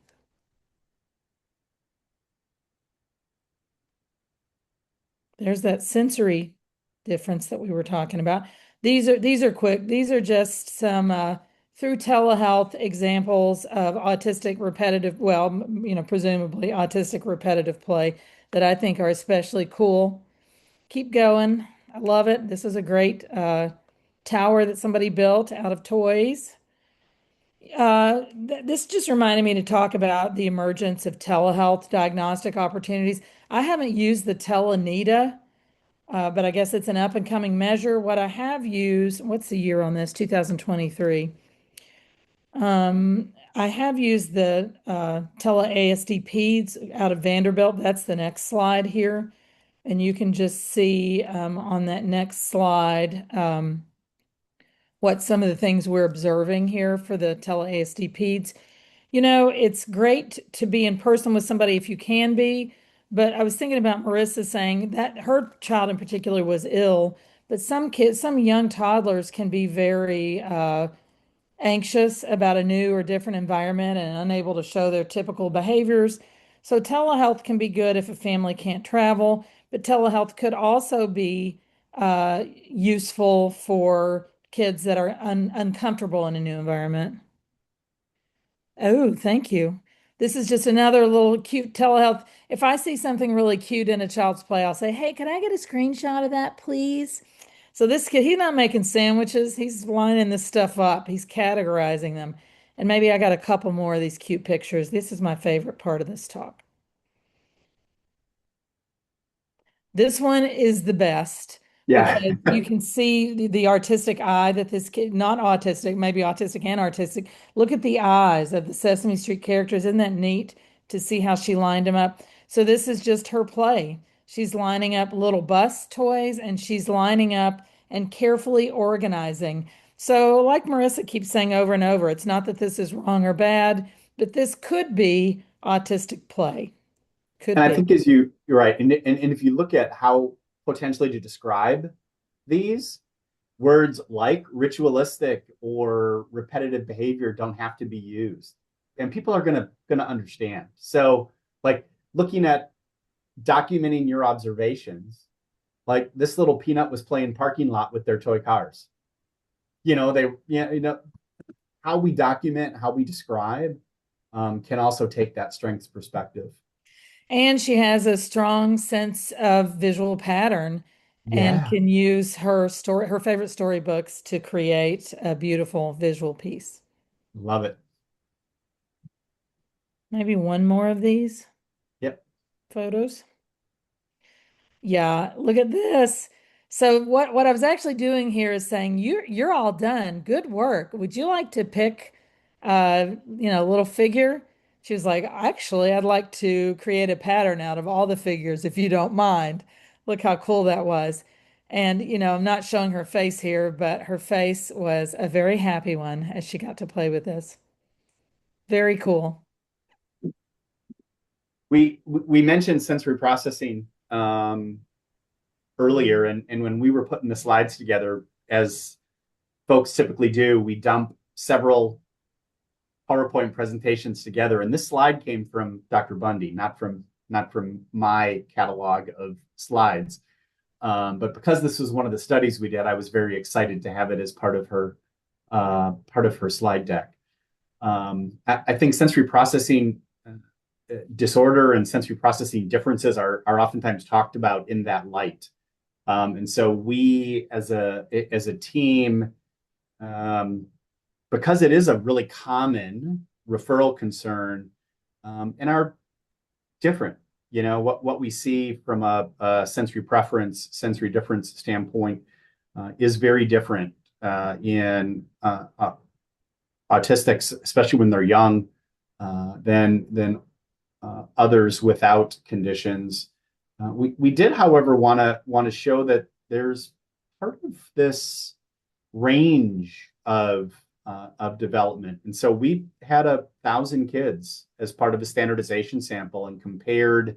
There's that sensory difference that we were talking about. These are quick. These are just some through telehealth examples of autistic repetitive, well, presumably autistic repetitive play that I think are especially cool. Keep going. I love it. This is a great tower that somebody built out of toys. This just reminded me to talk about the emergence of telehealth diagnostic opportunities. I haven't used the Telenita, but I guess it's an up and coming measure. What I have used, what's the year on this? 2023. I have used the tele-ASD peds out of Vanderbilt. That's the next slide here. And you can just see on that next slide what some of the things we're observing here for the tele-ASD peds. You know, it's great to be in person with somebody if you can be, but I was thinking about Marissa saying that her child in particular was ill, but some kids, some young toddlers can be very anxious about a new or different environment and unable to show their typical behaviors. So telehealth can be good if a family can't travel, but telehealth could also be useful for kids that are uncomfortable in a new environment. Oh, thank you. This is just another little cute telehealth. If I see something really cute in a child's play, I'll say, "Hey, can I get a screenshot of that, please?" So this kid, he's not making sandwiches. He's lining this stuff up. He's categorizing them. And maybe I got a couple more of these cute pictures. This is my favorite part of this talk. This one is the best Yeah. because you can see the artistic eye that this kid, not autistic, maybe autistic and artistic. Look at the eyes of the Sesame Street characters. Isn't that neat to see how she lined them up? So this is just her play. She's lining up little bus toys and she's lining up and carefully organizing. So, like Marissa keeps saying over and over, it's not that this is wrong or bad, but this could be autistic play. And Could I be. think you're right. And if you look at how potentially to describe these, words like ritualistic or repetitive behavior don't have to be used. And people are gonna understand. So like looking at documenting your observations, like this little peanut was playing parking lot with their toy cars. How we document, how we describe can also take that strengths perspective. And she has a strong sense of visual pattern and Yeah, can use her story, her favorite storybooks to create a beautiful visual piece. love it. Maybe one more of these Yep. photos. Yeah, look at this. So what I was actually doing here is saying you're all done. Good work. Would you like to pick a little figure? She was like, "Actually, I'd like to create a pattern out of all the figures if you don't mind." Look how cool that was. And I'm not showing her face here, but her face was a very happy one as she got to play with this. Very cool. We mentioned sensory processing earlier, and when we were putting the slides together, as folks typically do, we dump several PowerPoint presentations together, and this slide came from Dr. Bundy, not from my catalog of slides. But because this was one of the studies we did, I was very excited to have it as part of her slide deck. I think sensory processing disorder and sensory processing differences are oftentimes talked about in that light. And so we as a team, because it is a really common referral concern, and are different. What we see from a sensory preference, sensory difference standpoint is very different in autistics, especially when they're young, than others without conditions. We did, however, want to show that there's part of this range of development, and so we had 1,000 kids as part of a standardization sample and compared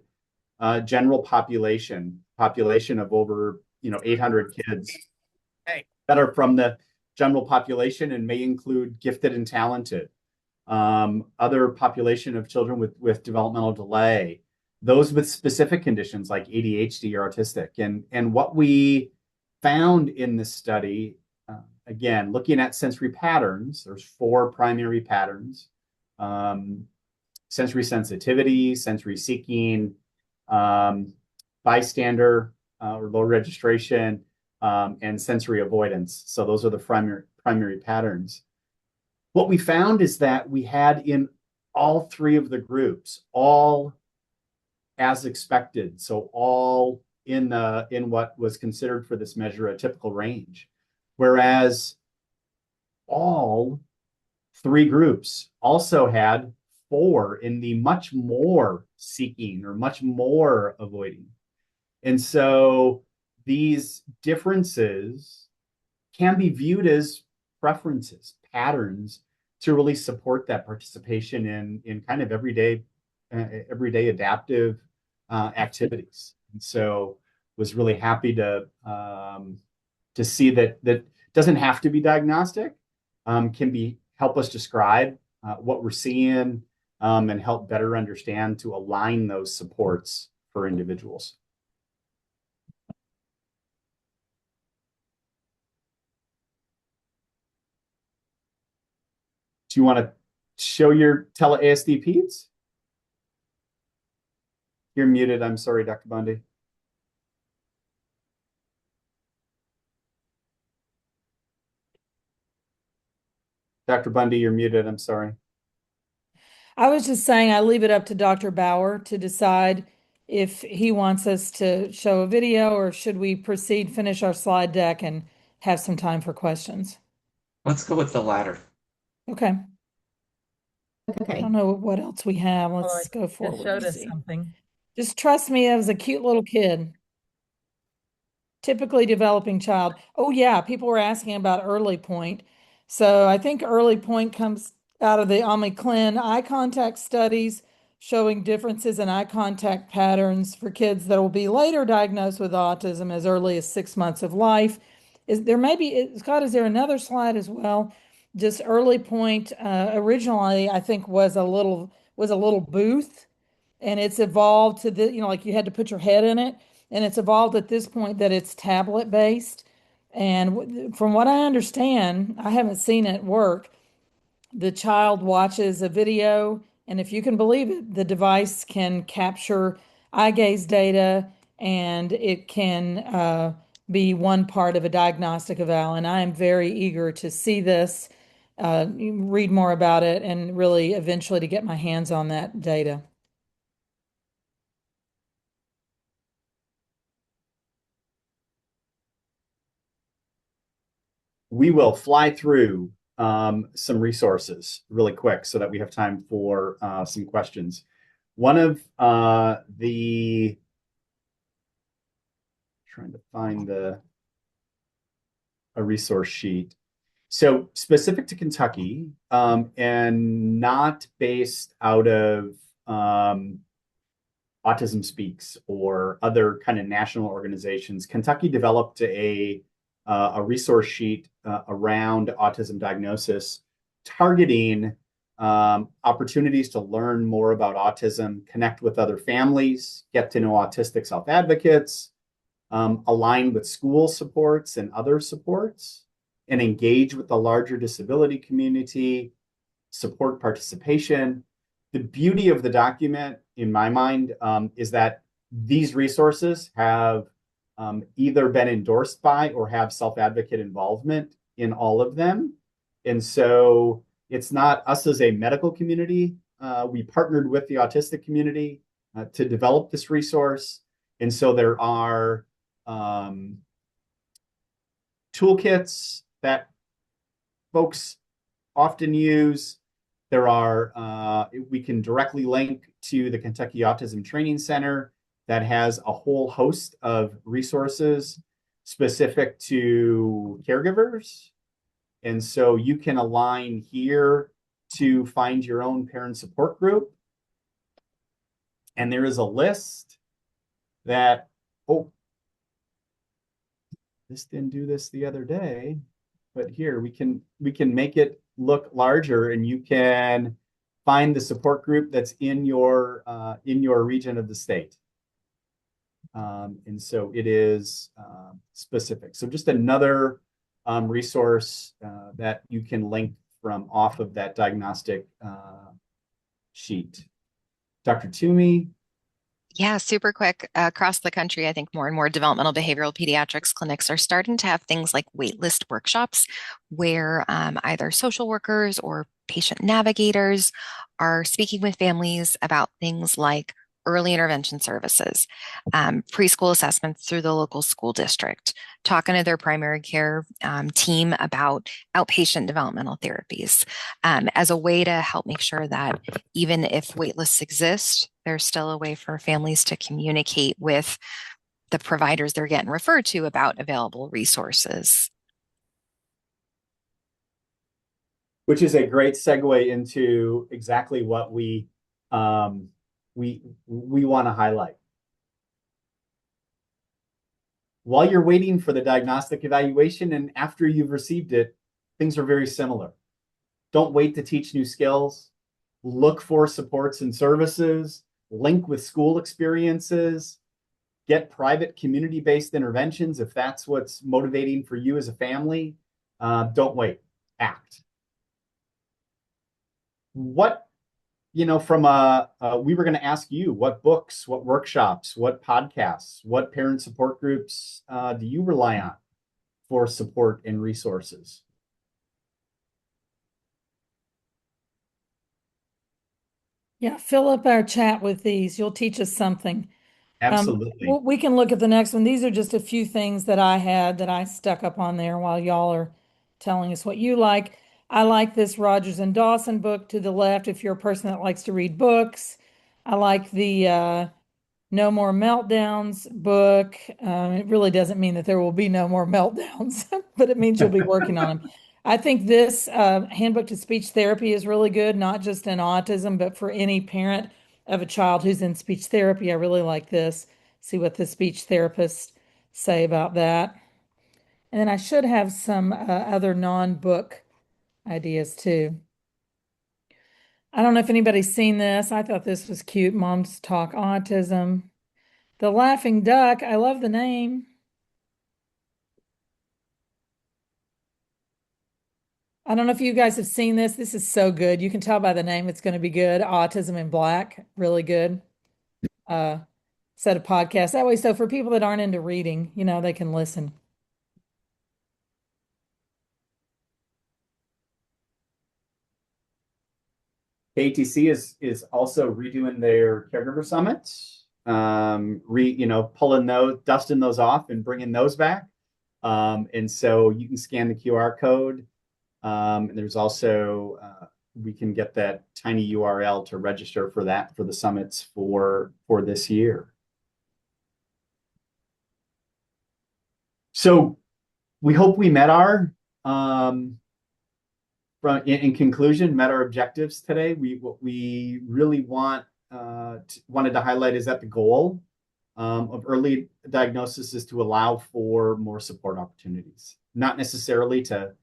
general population of over 800 kids that are from the general population and may include gifted and talented, other population of children with developmental delay, those with specific conditions like ADHD or autistic. And what we found in this study, again, looking at sensory patterns, there's 4 primary patterns: sensory sensitivity, sensory seeking, bystander or low registration, and sensory avoidance. So those are the primary patterns. What we found is that we had in all 3 of the groups, all as expected, so all in what was considered for this measure a typical range, whereas all Three groups also had four in the much more seeking or much more avoiding. And so these differences can be viewed as preferences, patterns to really support that participation in kind of everyday adaptive activities. And so was really happy to see that doesn't have to be diagnostic, can be help us describe what we're seeing, and help better understand to align those supports for individuals. Do you want to show your tele-ASD peds? You're muted. I'm sorry, Dr. Bundy. Dr. Bundy, you're muted. I'm sorry. I was just saying I leave it up to Dr. Bauer to decide if he wants us to show a video or should we proceed, finish our slide deck and have some time for questions. Let's go with the latter. Okay. I Okay. don't know what else we have. Well, Let's go Just forward showed and us see. something. Just trust me, I was a cute little kid. Typically developing child. Oh yeah, people were asking about early point. So I think early point comes out of the Omiclin eye contact studies showing differences in eye contact patterns for kids that will be later diagnosed with autism as early as 6 months of life. Is there maybe, Scott, is there another slide as well? Just early point, originally I think was a little booth, and it's evolved to the, like you had to put your head in it, and it's evolved at this point that it's tablet based. And from what I understand, I haven't seen it work. The child watches a video, and if you can believe it, the device can capture eye gaze data, and it can be one part of a diagnostic eval. And I am very eager to see this, read more about it, and really eventually to get my hands on that data. We will fly through some resources really quick so that we have time for some questions. One of the trying to find a resource sheet. So specific to Kentucky, and not based out of Autism Speaks or other kind of national organizations, Kentucky developed a resource sheet around autism diagnosis, targeting opportunities to learn more about autism, connect with other families, get to know autistic self-advocates, align with school supports and other supports, and engage with the larger disability community, support participation. The beauty of the document, in my mind, is that these resources have either been endorsed by or have self-advocate involvement in all of them. And so it's not us as a medical community. We partnered with the autistic community to develop this resource. And so there are toolkits that folks often use. We can directly link to the Kentucky Autism Training Center that has a whole host of resources specific to caregivers. And so you can align here to find your own parent support group. And there is a list that, oh, this didn't do this the other day, but here we can make it look larger, and you can find the support group that's in your region of the state. And so it is specific. So just another resource that you can link from off of that diagnostic sheet. Dr. Toomey. Yeah, super quick. Across the country, I think more and more developmental behavioral pediatrics clinics are starting to have things like waitlist workshops where either social workers or patient navigators are speaking with families about things like early intervention services, preschool assessments through the local school district, talking to their primary care team about outpatient developmental therapies as a way to help make sure that even if waitlists exist, there's still a way for families to communicate with the providers they're getting referred to about available resources. Which is a great segue into exactly what um, we want to highlight. While you're waiting for the diagnostic evaluation and after you've received it, things are very similar. Don't wait to teach new skills. Look for supports and services. Link with school experiences. Get private community-based interventions if that's what's motivating for you as a family. Don't wait. Act. What, from we were going to ask you, what books, what workshops, what podcasts, what parent support groups do you rely on for support and resources? Yeah, fill up our chat with these. You'll teach us something. Absolutely. We can look at the next one. These are just a few things that I had that I stuck up on there while y'all are telling us what you like. I like this Rogers and Dawson book to the left if you're a person that likes to read books. I like the No More Meltdowns book. It really doesn't mean that there will be no more meltdowns, but it means you'll be working on them. I think this Handbook to Speech Therapy is really good, not just in autism, but for any parent of a child who's in speech therapy. I really like this. See what the speech therapists say about that. And then I should have some other non-book ideas too. I don't know if anybody's seen this. I thought this was cute. Moms Talk Autism. The Laughing Duck. I love the name. I don't know if you guys have seen this. This is so good. You can tell by the name it's going to be good. Autism in Black, really good. Uh, Set of podcasts that way. So for people that aren't into reading, they can listen. KTC is also redoing their caregiver summits. Pulling those, dusting those off, and bringing those back. And so you can scan the QR code. And there's also we can get that tiny URL to register for that for the summits for this year. So we hope we met our in conclusion, met our objectives today. What we really wanted to highlight is that the goal of early diagnosis is to allow for more support opportunities, not necessarily to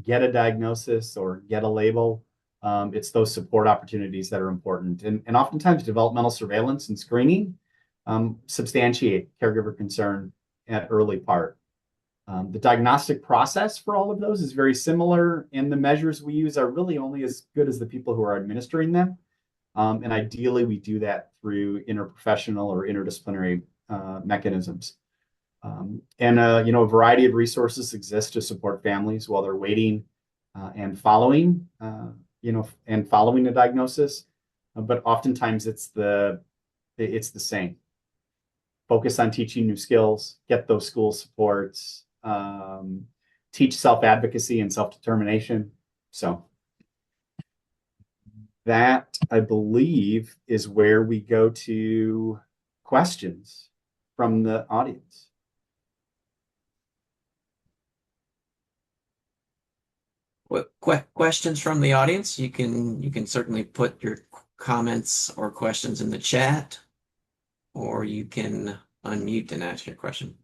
get a diagnosis or get a label. It's those support opportunities that are important. And oftentimes developmental surveillance and screening substantiate caregiver concern at early part. The diagnostic process for all of those is very similar, and the measures we use are really only as good as the people who are administering them. And ideally, we do that through interprofessional or interdisciplinary mechanisms. A variety of resources exist to support families while they're waiting and following a diagnosis. But oftentimes it's the same. Focus on teaching new skills, get those school supports, teach self-advocacy and self-determination. So that, I believe, is where we go to questions from the audience. Questions from the audience? You can certainly put your comments or questions in the chat, or you can unmute and ask your question.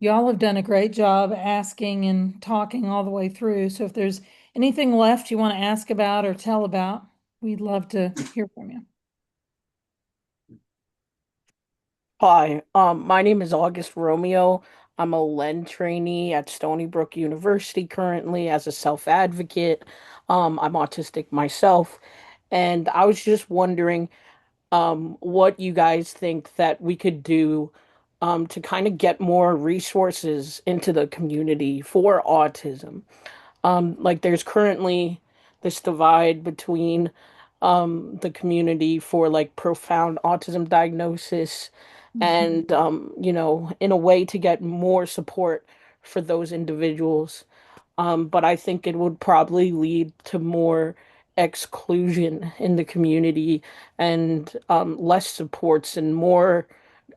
Y'all have done a great job asking and talking all the way through. So if there's anything left you want to ask about or tell about, we'd love to hear from you. Hi, my name is August Romeo. I'm a LEND trainee at Stony Brook University currently as a self-advocate. I'm autistic myself, and I was just wondering what you guys think that we could do to kind of get more resources into the community for autism. Like there's currently this divide between the community for like profound autism diagnosis Mhm. and in a way to get more support for those individuals. But I think it would probably lead to more exclusion in the community and less supports and more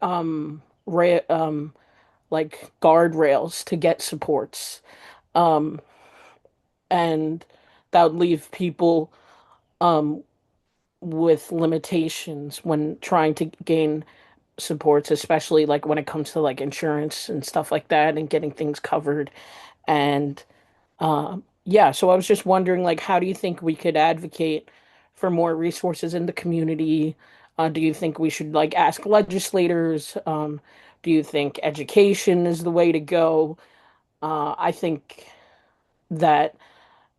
ra like guardrails to get supports. Um, and that would leave people um, with limitations when trying to gain supports, especially like when it comes to like insurance and stuff like that and getting things covered. And yeah, so I was just wondering, like, how do you think we could advocate for more resources in the community? Do you think we should like ask legislators? Do you think education is the way to go? I think that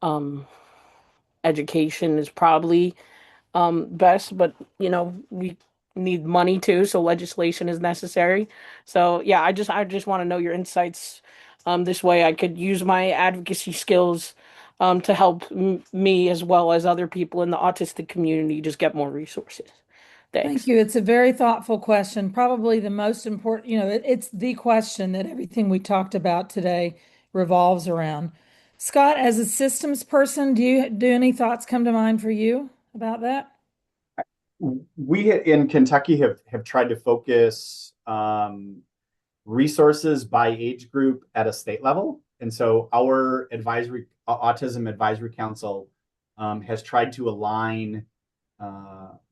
um, education is probably best, but we need money too, so legislation is necessary. So yeah, I just want to know your insights. This way I could use my advocacy skills to help me as well as other people in the autistic community just get more resources. Thank Thanks. you. It's a very thoughtful question. Probably the most important, it's the question that everything we talked about today revolves around. Scott, as a systems person, do any thoughts come to mind for you about that? We in Kentucky have tried to focus resources by age group at a state level. And so our autism advisory council has tried to align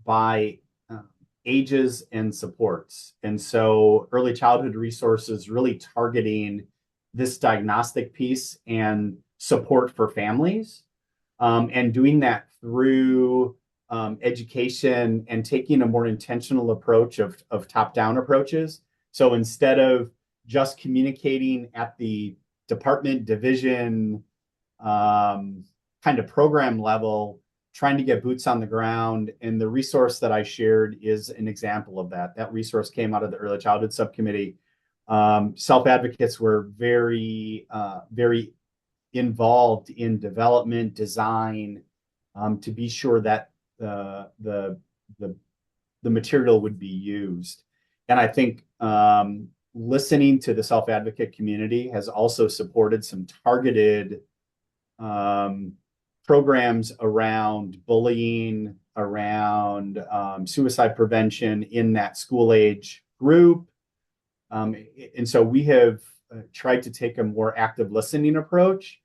by uh, ages and supports. And so early childhood resources really targeting this diagnostic piece and support for families, and doing that through education and taking a more intentional approach of top-down approaches. So instead of just communicating at the department, division, kind of program level, trying to get boots on the ground. And the resource that I shared is an example of that. That resource came out of the early childhood subcommittee. Self-advocates were very involved in development, design, to be sure that the the material would be used. And I think listening to the self-advocate community has also supported some targeted um, programs around bullying, around suicide prevention in that school age group. And so we have tried to take a more active listening approach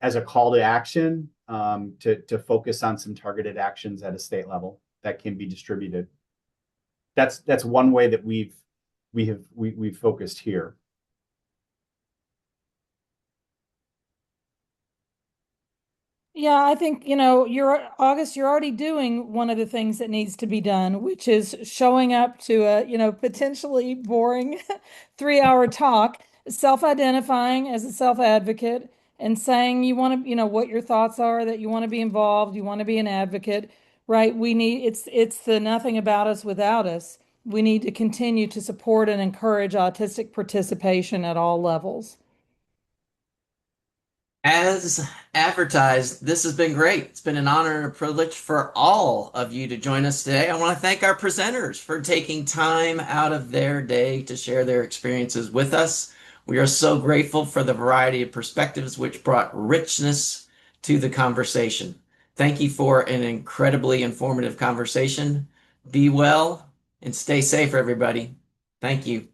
as a call to action, to focus on some targeted actions at a state level that can be distributed. That's one way that we've focused here. Yeah, I think, you're already doing one of the things that needs to be done, which is showing up to a, potentially boring 3 hour talk, self-identifying as a self-advocate and saying you want to, what your thoughts are, that you want to be involved, you want to be an advocate, right? It's the nothing about us without us. We need to continue to support and encourage autistic participation at all levels. As advertised, this has been great. It's been an honor and a privilege for all of you to join us today. I want to thank our presenters for taking time out of their day to share their experiences with us. We are so grateful for the variety of perspectives which brought richness to the conversation. Thank you for an incredibly informative conversation. Be well and stay safe, everybody. Thank you.